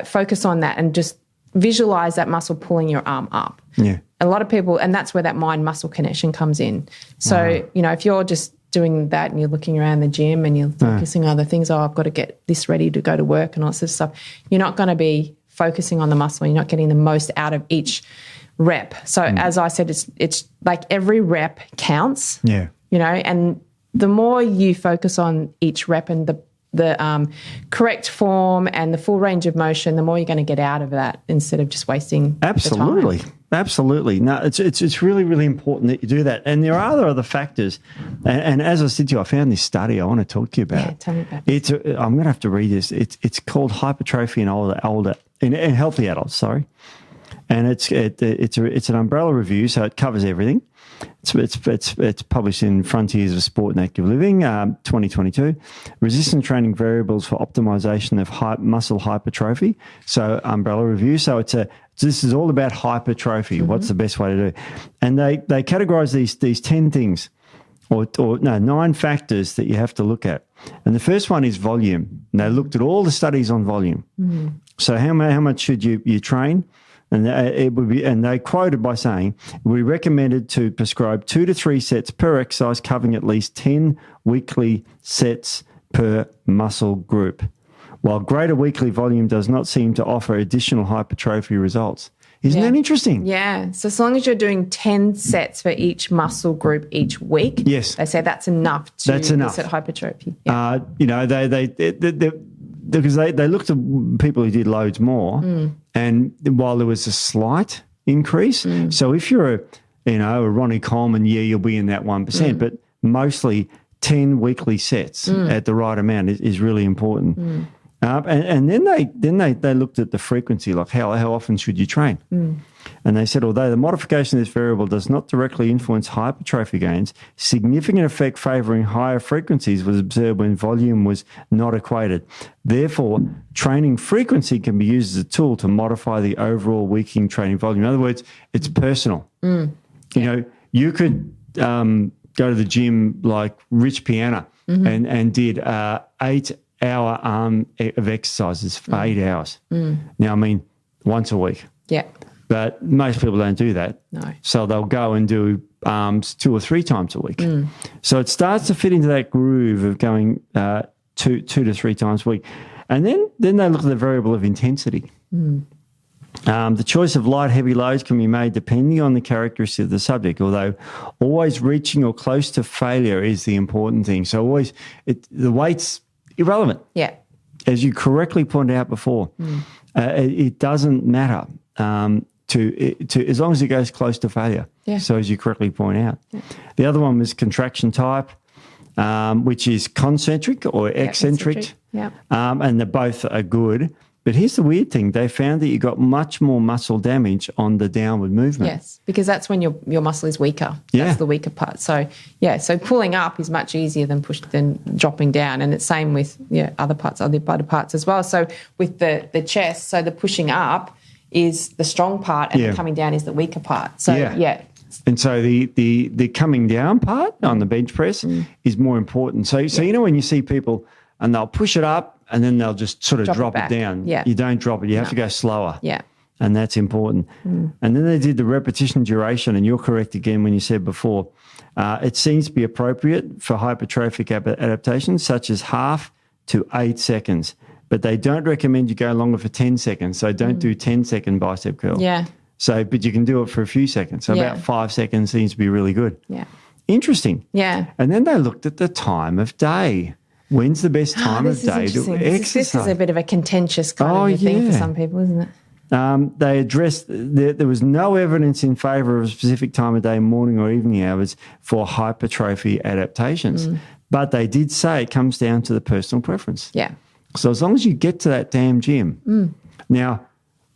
focus on that and just visualize that muscle pulling your arm up. Yeah. A lot of people, and that's where that mind-muscle connection comes in. So, if you're just doing that and you're looking around the gym and you're focusing on other things, I've got to get this ready to go to work and all this stuff, you're not going to be focusing on the muscle. You're not getting the most out of each rep. So as I said, it's like every rep counts. Yeah. And the more you focus on each rep and the correct form and the full range of motion, the more you're going to get out of that instead of just wasting Absolutely. the time. Absolutely. No, it's really, really important that you do that. And there are other factors. And as I said to you, I found this study I want to talk to you about. Yeah, tell me about it. I'm going to have to read this. It's called Hypertrophy in healthy adults, sorry. And it's an umbrella review, so it covers everything. It's published in Frontiers of Sport and Active Living, 2022. Resistance training variables for optimization of muscle hypertrophy. So umbrella review. So this is all about hypertrophy. What's the best way to do? And they categorize these 10 things, or 9 factors that you have to look at. And the first one is volume. And they looked at all the studies on volume. So how much should you train? And they quoted by saying, we recommended to prescribe 2 to 3 sets per exercise, covering at least 10 weekly sets per muscle group, while greater weekly volume does not seem to offer additional hypertrophy results. Isn't that interesting? Yeah. So as long as you're doing 10 sets for each muscle group each week, yes, they say that's enough to elicit hypertrophy. Yeah. Because they looked at people who did loads more, and while there was a slight increase, so if you're a Ronnie Coleman, you'll be in that 1%, but mostly 10 weekly sets at the right amount is really important. And then they looked at the frequency, like how often should you train? And they said, although the modification of this variable does not directly influence hypertrophy gains, significant effect favouring higher frequencies was observed when volume was not equated. Therefore, training frequency can be used as a tool to modify the overall weakening training volume. In other words, it's personal. You could go to the gym like Rich Piana and did 8-hour arm of exercises for 8 hours. Now, I mean, once a week. Yeah. But most people don't do that. No. So they'll go and do arms 2 or 3 times a week. So it starts to fit into that groove of going 2 to 3 times a week. And then they look at the variable of intensity. The choice of light, heavy loads can be made depending on the characteristics of the subject, although always reaching or close to failure is the important thing. So the weight's irrelevant. Yeah. As you correctly pointed out before, it doesn't matter to as long as it goes close to failure. Yeah. So as you correctly point out. Yeah. The other one was contraction type, which is concentric or eccentric. Yeah. And they both are good. But here's the weird thing. They found that you got much more muscle damage on the downward movement. Yes, because that's when your muscle is weaker. That's the weaker part. So, so pulling up is much easier than dropping down. And it's same with other parts, other body parts as well. So with the chest, so the pushing up is the strong part and the coming down is the weaker part. So, And so the coming down part on the bench press is more important. So when you see people and they'll push it up, and then they'll just sort of drop it down. Yeah. You don't drop it. You have to go slower. Yeah. And that's important. And then they did the repetition duration, and you're correct again when you said before. It seems to be appropriate for hypertrophic adaptations, such as half to 8 seconds. But they don't recommend you go longer for 10 seconds. So don't do 10-second bicep curl. Yeah. So, but you can do it for a few seconds. So about 5 seconds seems to be really good. Yeah. Interesting. Yeah. And then they looked at the time of day. When's the best time of day to exercise? This is a bit of a contentious kind of thing for some people, isn't it? They addressed there was no evidence in favour of a specific time of day, morning or evening hours, for hypertrophy adaptations. But they did say it comes down to the personal preference. Yeah. So as long as you get to that damn gym. Now,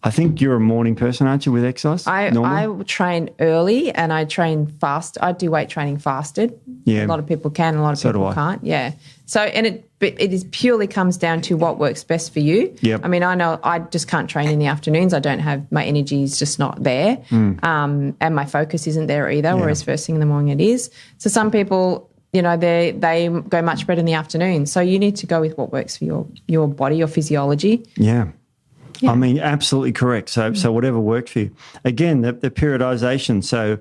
I think you're a morning person, aren't you, with exercise? I train early and I train fast. I do weight training fasted. Yeah. A lot of people can, a lot of people can't. Yeah. So, and it is purely comes down to what works best for you. Yep. I mean, I know I just can't train in the afternoons. I don't have, my energy is just not there. And my focus isn't there either, whereas first thing in the morning it is. So some people, they go much better in the afternoon. So you need to go with what works for your body, your physiology. Yeah. I mean, absolutely correct. So whatever works for you. Again, the periodization. So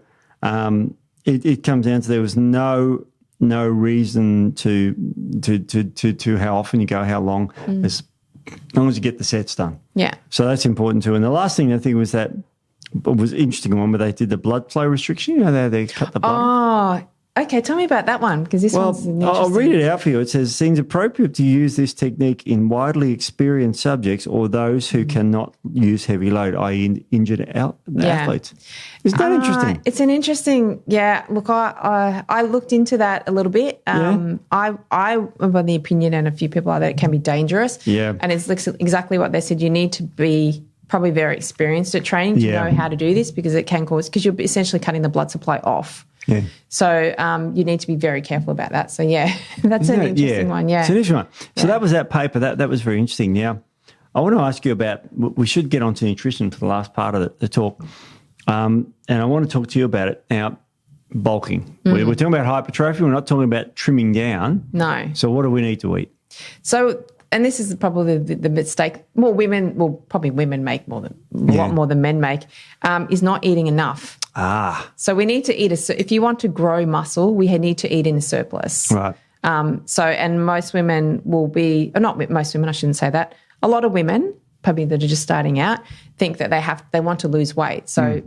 it comes down to there was no reason to how often you go, how long, as long as you get the sets done. Yeah. So that's important too. And the last thing I think was that was interesting one where they did the blood flow restriction. You know, they cut the blood. Oh, okay. Tell me about that one, because this one's interesting. I'll read it out for you. It says, seems appropriate to use this technique in widely experienced subjects or those who cannot use heavy load, i.e. injured athletes. Isn't that interesting? It's an interesting, look, I looked into that a little bit. I'm of the opinion, and a few people are, that it can be dangerous. Yeah. And it's exactly what they said. You need to be probably very experienced at training to know how to do this, because it can cause, because you're essentially cutting the blood supply off. Yeah. So you need to be very careful about that. So, that's an interesting one. Yeah. It's an interesting one. So that was that paper. That was very interesting. Now, I want to ask you about, we should get on to nutrition for the last part of the talk. And I want to talk to you about it. Now, bulking. We're talking about hypertrophy. We're not talking about trimming down. No. So what do we need to eat? So, and this is probably the mistake more women, probably women make a lot more than men make, is not eating enough. So we need to eat if you want to grow muscle, we need to eat in a surplus. Right. And most women will be, or not most women, I shouldn't say that. A lot of women, probably that are just starting out, think that they want to lose weight. So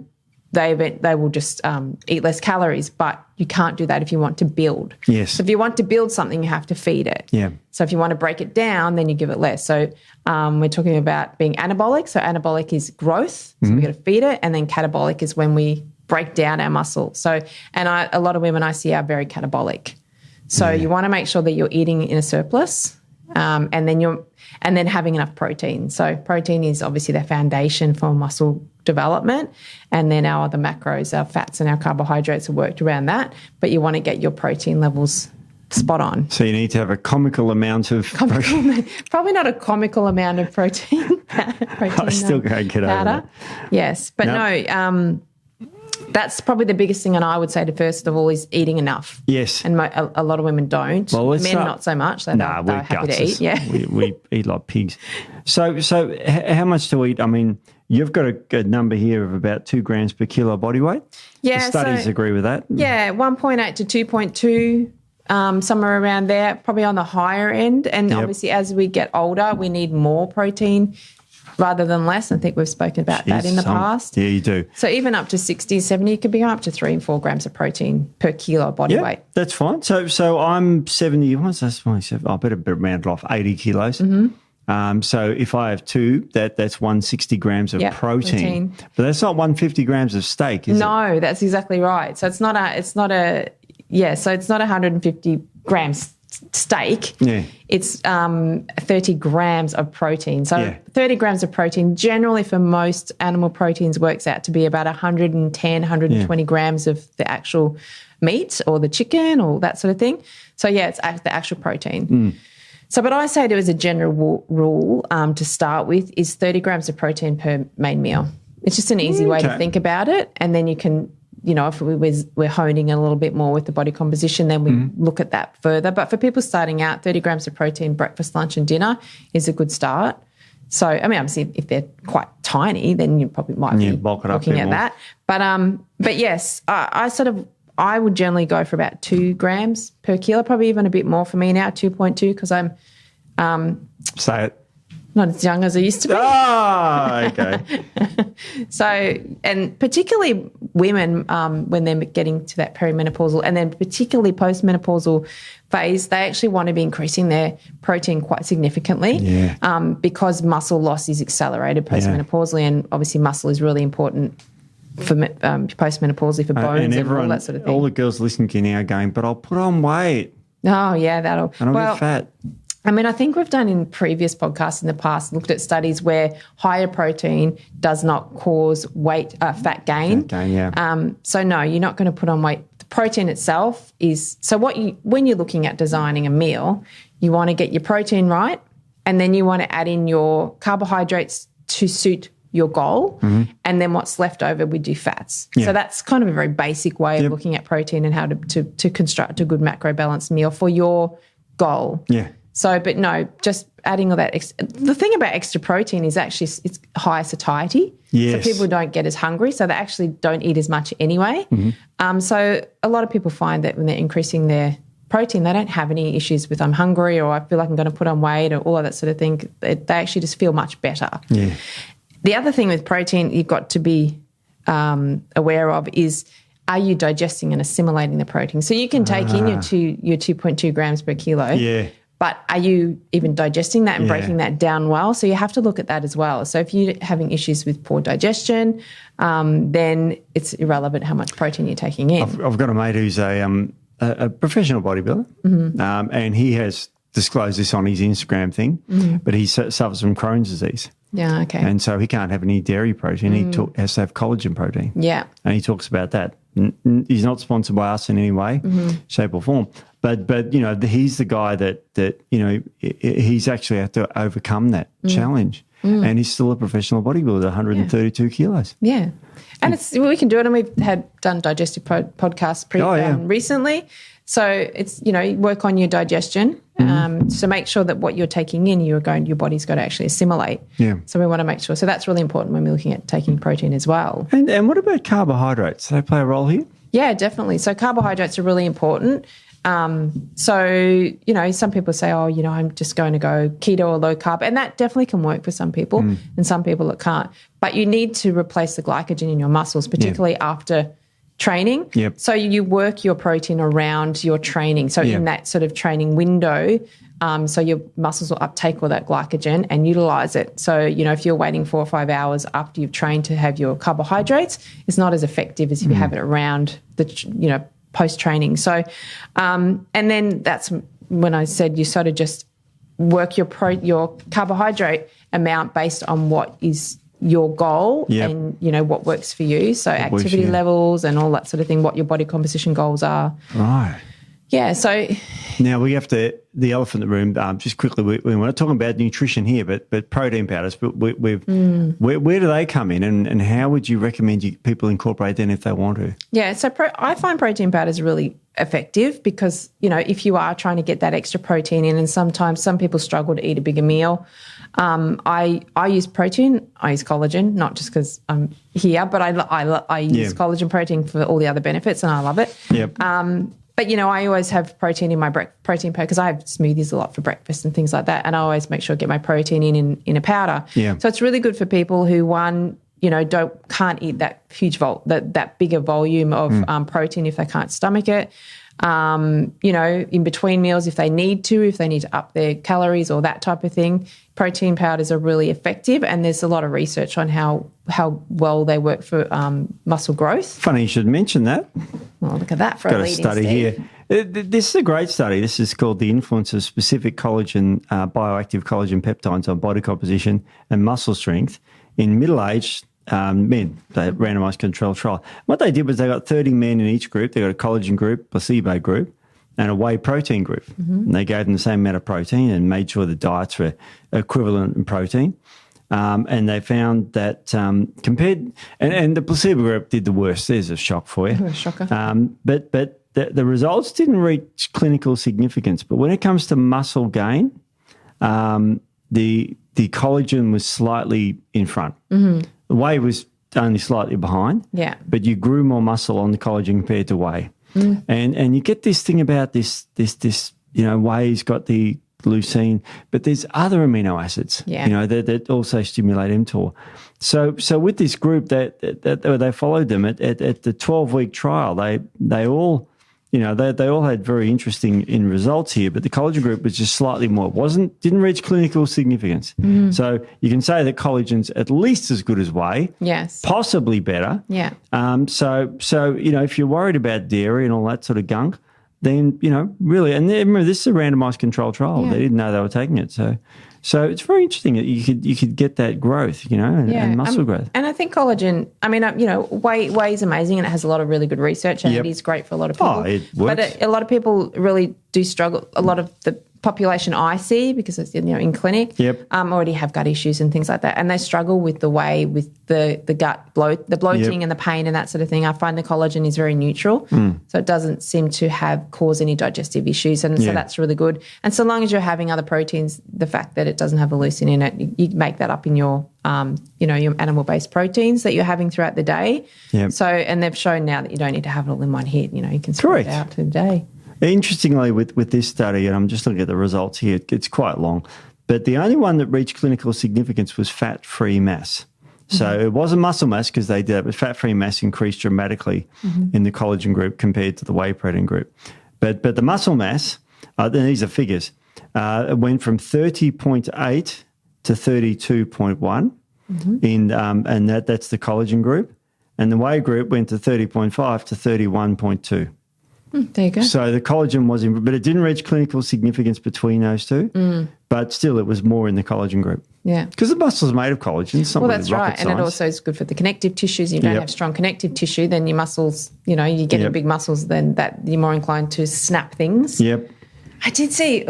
they will just eat less calories, but you can't do that if you want to build. Yes. So if you want to build something, you have to feed it. Yeah. So if you want to break it down, then you give it less. So we're talking about being anabolic. So anabolic is growth. So we got to feed it. And then catabolic is when we break down our muscle. So, and a lot of women I see are very catabolic. So you want to make sure that you're eating in a surplus, and then having enough protein. So protein is obviously the foundation for muscle development, and then our other macros, our fats and our carbohydrates are worked around that. But you want to get your protein levels spot on. So you need to have a comical amount of protein. Probably not a comical amount of protein. I still can't get over that. Yes, but no. That's probably the biggest thing, and I would say to first of all is eating enough. Yes. And a lot of women don't. Well, men not so much. They're happy to eat. Yeah. we eat like pigs. So how much to eat? I mean, you've got a number here of about 2 grams per kilo body weight. Yeah. The studies agree with that. Yeah, 1.8 to 2.2, somewhere around there, probably on the higher end. And obviously as we get older, we need more protein rather than less. I think we've spoken about that in the past. Yeah, you do. So even up to 60, 70, you could be up to 3 and 4 grams of protein per kilo body weight. That's fine. So I'm 70, what's that? I better round it off, 80 kilos. Mm-hmm. So if I have 2, that's 160 grams of protein. But that's not 150 grams of steak, is it? No, that's exactly right. So it's not 150 grams steak. Yeah. It's 30 grams of protein. So 30 grams of protein generally for most animal proteins works out to be about 110, 120 grams of the actual meat or the chicken or that sort of thing. So, it's the actual protein. So, but I say there is a general rule to start with is 30 grams of protein per main meal. It's just an easy way to think about it. And then you can, if we're honing a little bit more with the body composition, then we look at that further. But for people starting out, 30 grams of protein, breakfast, lunch and dinner is a good start. So, I mean, obviously if they're quite tiny, then you probably might be looking at that. But yes, I would generally go for about 2 grams per kilo, probably even a bit more for me now, 2.2, because I'm say it. Not as young as I used to be. Okay. So, and particularly women, when they're getting to that perimenopausal and then particularly postmenopausal phase, they actually want to be increasing their protein quite significantly because muscle loss is accelerated postmenopausally, and obviously muscle is really important for postmenopausally for bones and all that sort of thing. All the girls listening to you now are going, but I'll put on weight. Oh, yeah, that'll. And I'll get fat. I mean, I think we've done in previous podcasts in the past, looked at studies where higher protein does not cause fat gain. Fat gain, yeah. So no, you're not going to put on weight. The protein itself is, so when you're looking at designing a meal, you want to get your protein right, and then you want to add in your carbohydrates to suit your goal, and then what's left over we do fats. Yeah. So that's kind of a very basic way of looking at protein and how to construct a good macro balanced meal for your goal. Yeah. So, but no, just adding all that. The thing about extra protein is actually it's higher satiety. Yes. So people don't get as hungry, so they actually don't eat as much anyway. So a lot of people find that when they're increasing their protein, they don't have any issues with I'm hungry or I feel like I'm going to put on weight or all of that sort of thing. They actually just feel much better. Yeah. The other thing with protein you've got to be aware of is, are you digesting and assimilating the protein? So you can take in your 2.2 grams per kilo. Yeah. But are you even digesting that and breaking that down well? So you have to look at that as well. So if you're having issues with poor digestion, then it's irrelevant how much protein you're taking in. I've got a mate who's a professional bodybuilder, and he has disclosed this on his Instagram thing, but he suffers from Crohn's disease. Yeah, okay. And so he can't have any dairy protein. He has to have collagen protein. Yeah. And he talks about that. He's not sponsored by us in any way, shape or form. But you know, he's the guy that you know, he's actually had to overcome that challenge. And he's still a professional bodybuilder, 132 kilos. Yeah. And we can do it. And we've done digestive podcasts recently. So it's, you know, work on your digestion. So make sure that what you're taking in, your body's got to actually assimilate. Yeah. So we want to make sure. So that's really important when we're looking at taking protein as well. And what about carbohydrates? Do they play a role here? Yeah, definitely. So carbohydrates are really important. So, you know, some people say, oh, you know, I'm just going to go keto or low carb. And that definitely can work for some people and some people it can't. But you need to replace the glycogen in your muscles, particularly after training. Yep. So you work your protein around your training. So in that sort of training window, so your muscles will uptake all that glycogen and utilize it. So, you know, if you're waiting 4 or 5 hours after you've trained to have your carbohydrates, it's not as effective as if you have it around the, you know, post-training. So, and then that's when I said you sort of just work your carbohydrate amount based on what is your goal and, you know, what works for you. So activity levels and all that sort of thing, what your body composition goals are. Right. Yeah, so... Now, we have to, the elephant in the room, just quickly, we're not talking about nutrition here, but protein powders, but where do they come in and how would you recommend people incorporate them if they want to? Yeah, so I find protein powders really effective because, you know, if you are trying to get that extra protein in, and sometimes some people struggle to eat a bigger meal, I use protein, I use collagen, not just because I'm here, but I use collagen protein for all the other benefits and I love it. Yep. But, you know, I always have protein in my protein powder because I have smoothies a lot for breakfast and things like that. And I always make sure I get my protein in a powder. Yeah. So it's really good for people who, one, you know, can't eat that huge that bigger volume of protein if they can't stomach it. You know, in between meals, if they need to up their calories or that type of thing, protein powders are really effective. And there's a lot of research on how well they work for muscle growth. Funny you should mention that. Well, look at that for got a lead-in, study Steve. here. This is a great study. This is called The Influence of Specific Collagen, Bioactive Collagen Peptides on Body Composition and Muscle Strength in middle-aged men. They randomized controlled trial. What they did was they got 30 men in each group. They got a collagen group, placebo group, and a whey protein group. And they gave them the same amount of protein and made sure the diets were equivalent in protein. And they found that compared, and the placebo group did the worst. There's a shock for you. Shocker. But the results didn't reach clinical significance. But when it comes to muscle gain, the collagen was slightly in front. The whey was only slightly behind. Yeah. But you grew more muscle on the collagen compared to whey. And you get this thing about this, you know, whey's got the leucine, but there's other amino acids, you know, that also stimulate mTOR. So with this group that they followed them at the 12-week trial, they all, you know, they all had very interesting results here, but the collagen group was just slightly more. Didn't reach clinical significance. So you can say that collagen's at least as good as whey. Yes. Possibly better. Yeah. So you know, if you're worried about dairy and all that sort of gunk, then, you know, really, and remember, this is a randomized controlled trial. Yeah. They didn't know they were taking it. So it's very interesting that you could get that growth, you know, and muscle growth. And I think collagen, I mean, you know, whey is amazing and it has a lot of really good research and it is great for a lot of people. Oh, it works. But a lot of people really do struggle. A lot of the population I see, because it's in clinic, already have gut issues and things like that, and they struggle with the way with the gut bloating and the pain and that sort of thing. I find the collagen is very neutral, so it doesn't seem to cause any digestive issues, and so that's really good. And so long as you're having other proteins, the fact that it doesn't have a leucine in it, you make that up in your your animal-based proteins that you're having throughout the day. So, and they've shown now that you don't need to have it all in one hit. You can spread it out to the day. Interestingly, with this study, and I'm just looking at the results here, it's quite long, but the only one that reached clinical significance was fat-free mass. So it wasn't muscle mass because they did it, but fat-free mass increased dramatically in the collagen group compared to the whey protein group. But the muscle mass, these are figures, it went from 30.8 to 32.1, and that's the collagen group. And the whey group went to 30.5 to 31.2. There you go. So the collagen was but it didn't reach clinical significance between those two, but still it was more in the collagen group. Yeah. Because the muscle's made of collagen. It's not really that's right. rocket science. And it also is good for the connective tissues. You don't have strong connective tissue, then your muscles, you get big muscles, then that you're more inclined to snap things. Yep. I did see,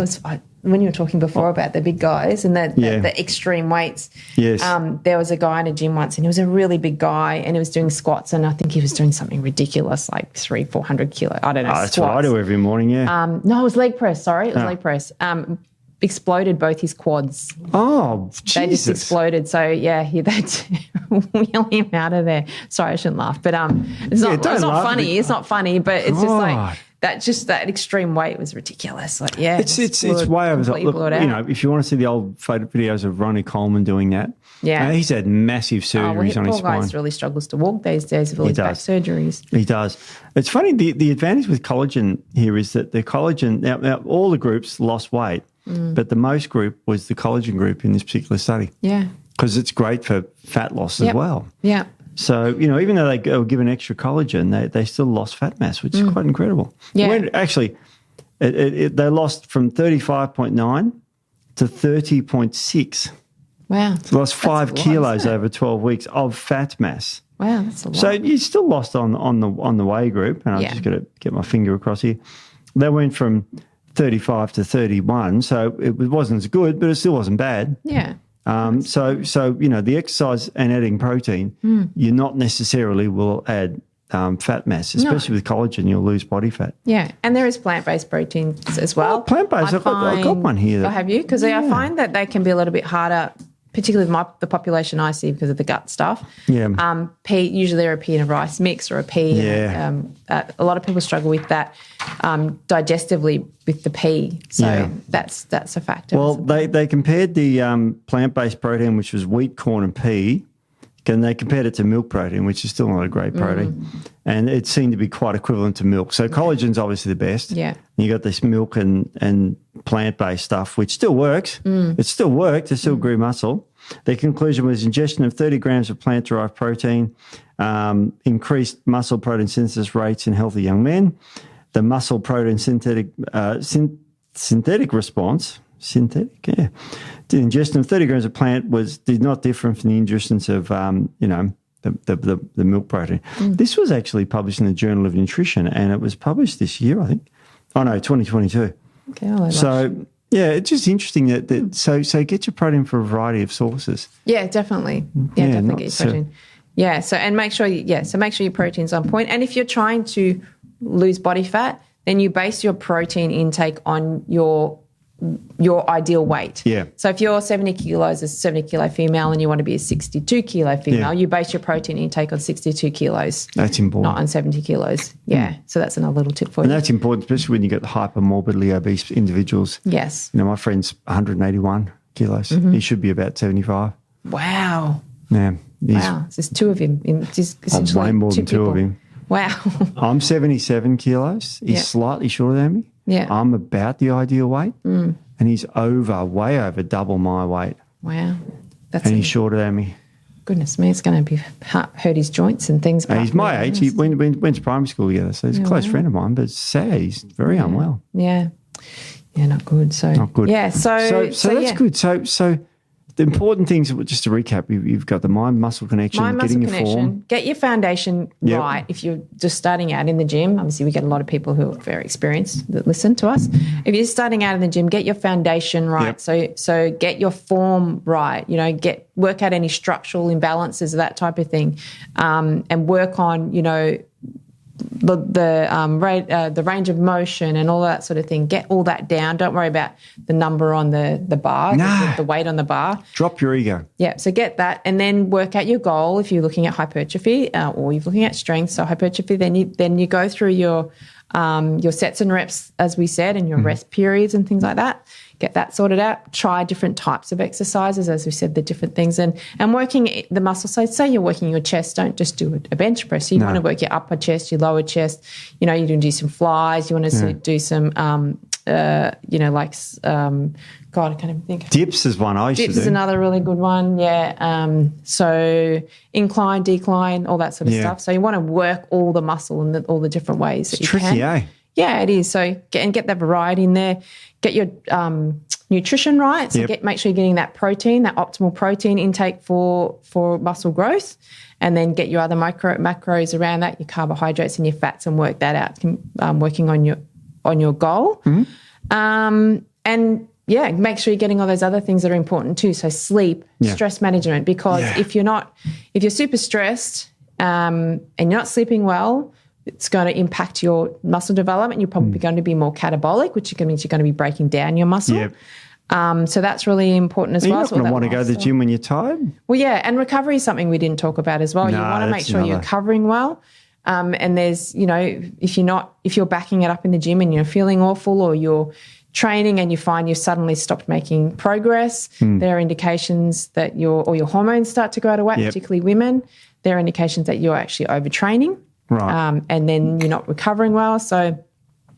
when you were talking before about the big guys and the extreme weights. Yes. There was a guy in a gym once, and he was a really big guy, and he was doing squats, and I think he was doing something ridiculous, like 300-400 kilo. I don't know. That's what I do every morning, no, it was leg press. Sorry, it was leg press. Exploded both his quads. Oh, Jesus. They just exploded. So, they had to wheel him out of there. Sorry, I shouldn't laugh. But it's not funny. It's not funny, but it's just like that extreme weight was ridiculous. Like, it's way over. Look, if you want to see the old photo videos of Ronnie Coleman doing that, he's had massive surgeries on his spine. Poor guy really struggles to walk these days with all his back surgeries. He does. It's funny, the advantage with collagen here is that the collagen, now all the groups lost weight, but the most group was the collagen group in this particular study. Yeah. Because it's great for fat loss as well. Yeah. So, even though they were given extra collagen, they still lost fat mass, which is quite incredible. Yeah. Actually, they lost from 35.9 to 30.6. Wow. So lost 5 kilos over 12 weeks of fat mass. Wow, that's a lot. So you still lost on the whey group, and I'm just going to get my finger across here. They went from 35 to 31, so it wasn't as good, but it still wasn't bad. Yeah. So the exercise and adding protein, you not necessarily will add fat mass, especially with collagen. You'll lose body fat. Yeah, and there is plant-based proteins as well. Plant-based, I've got one here. Have you? Because I find that they can be a little bit harder, particularly the population I see because of the gut stuff. Yeah. Pea, usually they're a pea and a rice mix or a pea. Yeah. A lot of people struggle with that digestively with the pea. So that's a factor. Well, they compared the plant-based protein, which was wheat, corn and pea, and they compared it to milk protein, which is still not a great protein. And it seemed to be quite equivalent to milk. So collagen's obviously the best. Yeah. And you got this milk and plant-based stuff, which still works. It still worked. It still grew muscle. Their conclusion was ingestion of 30 grams of plant-derived protein increased muscle protein synthesis rates in healthy young men. The muscle protein synthetic response, the ingestion of 30 grams of plant did not differ from the ingestion of, the milk protein. This was actually published in the Journal of Nutrition, and it was published this year, I think. 2022. Okay. So, it's just interesting that so get your protein from a variety of sources. Yeah, definitely. Yeah, definitely get your protein. So make sure your protein's on point. And if you're trying to lose body fat, then you base your protein intake on your ideal weight. Yeah. So if you're 70 kilos, a 70 kilo female, and you want to be a 62 kilo female, you base your protein intake on 62 kilos. That's important. Not on 70 kilos. Yeah. So that's another little tip for you. And that's important, especially when you get hypermorbidly obese individuals. Yes. My friend's 181 kilos. He should be about 75. Wow. Yeah. Wow. There's two of him. Essentially way more than two of him. Wow. I'm 77 kilos. He's slightly shorter than me. Yeah. I'm about the ideal weight, and he's way over double my weight. Wow. He's shorter than me. Goodness me, it's going to hurt his joints and things. He's my age. He went to primary school together, so he's a close friend of mine, but it's sad. He's very unwell. Yeah. Yeah, not good. So, not good. Yeah, so that's good. So the important things, just to recap, you've got the mind-muscle connection, getting your form. Get your foundation right. If you're just starting out in the gym, obviously we get a lot of people who are very experienced that listen to us. If you're starting out in the gym, get your foundation right. So get your form right. You know, work out any structural imbalances, that type of thing, and work on, you know, the range of motion and all that sort of thing. Get all that down. Don't worry about the number on the bar, the weight on the bar. Drop your ego. Yeah, so get that, and then work out your goal if you're looking at hypertrophy or you're looking at strength. So hypertrophy, then you go through your sets and reps, as we said, and your rest periods and things like that. Get that sorted out. Try different types of exercises, as we said, the different things, and working the muscle. So say you're working your chest, don't just do a bench press. You want to work your upper chest, your lower chest. You know, you can do some flies. You want to do some, you know, like, God, I can't even think. Dips is one I used to do. Dips is another really good one, yeah. So incline, decline, all that sort of stuff. So you want to work all the muscle in all the different ways that you can. It's tricky, eh? Yeah, it is. So get that variety in there. Get your nutrition right. So make sure you're getting that protein, that optimal protein intake for muscle growth, and then get your other macros around that, your carbohydrates and your fats, and work that out. Working on your goal, and make sure you're getting all those other things that are important too. So sleep, stress management, because if you're super stressed and you're not sleeping well, it's going to impact your muscle development. You're probably going to be more catabolic, which means you're going to be breaking down your muscle. Yep. So that's really important as well. You're not going to want to go to the gym when you're tired. Well, yeah, and recovery is something we didn't talk about as well. You want to make sure you're recovering well. And there's, you know, if you're backing it up in the gym and you're feeling awful, or you're training and you find you've suddenly stopped making progress, there are indications that your hormones start to go out of whack, particularly women. There are indications that you're actually overtraining. Right. And then you're not recovering well. So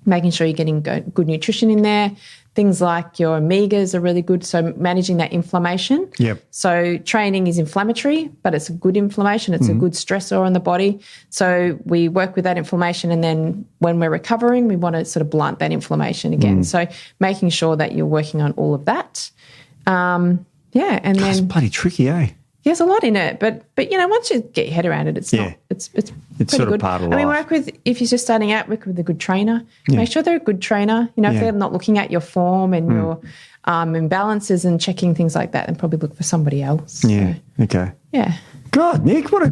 making sure you're getting good nutrition in there. Things like your omegas are really good. So managing that inflammation. Yep. So training is inflammatory, but it's a good inflammation. It's a good stressor on the body. So we work with that inflammation, and then when we're recovering, we want to sort of blunt that inflammation again. So making sure that you're working on all of that. And then it's bloody tricky, eh? There's a lot in it, but you know, once you get your head around it, it's pretty sort good. Of part of life. If you're just starting out, work with a good trainer. Make sure they're a good trainer. You know, if they're not looking at your form and your imbalances and checking things like that, then probably look for somebody else. Yeah. So, okay. Yeah. God, Nic, what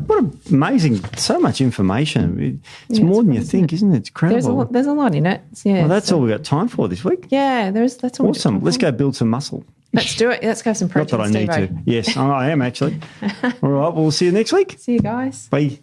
amazing! So much information. It's more than you think, isn't it? It's incredible. There's a lot in it. Yeah. Well, that's all we've got time for this week. Yeah, that's all. Awesome. Let's go build some muscle. Let's do it. Let's go have some protein. Not that I need to. Yes, I am actually. All right. We'll see you next week. See you guys. Bye.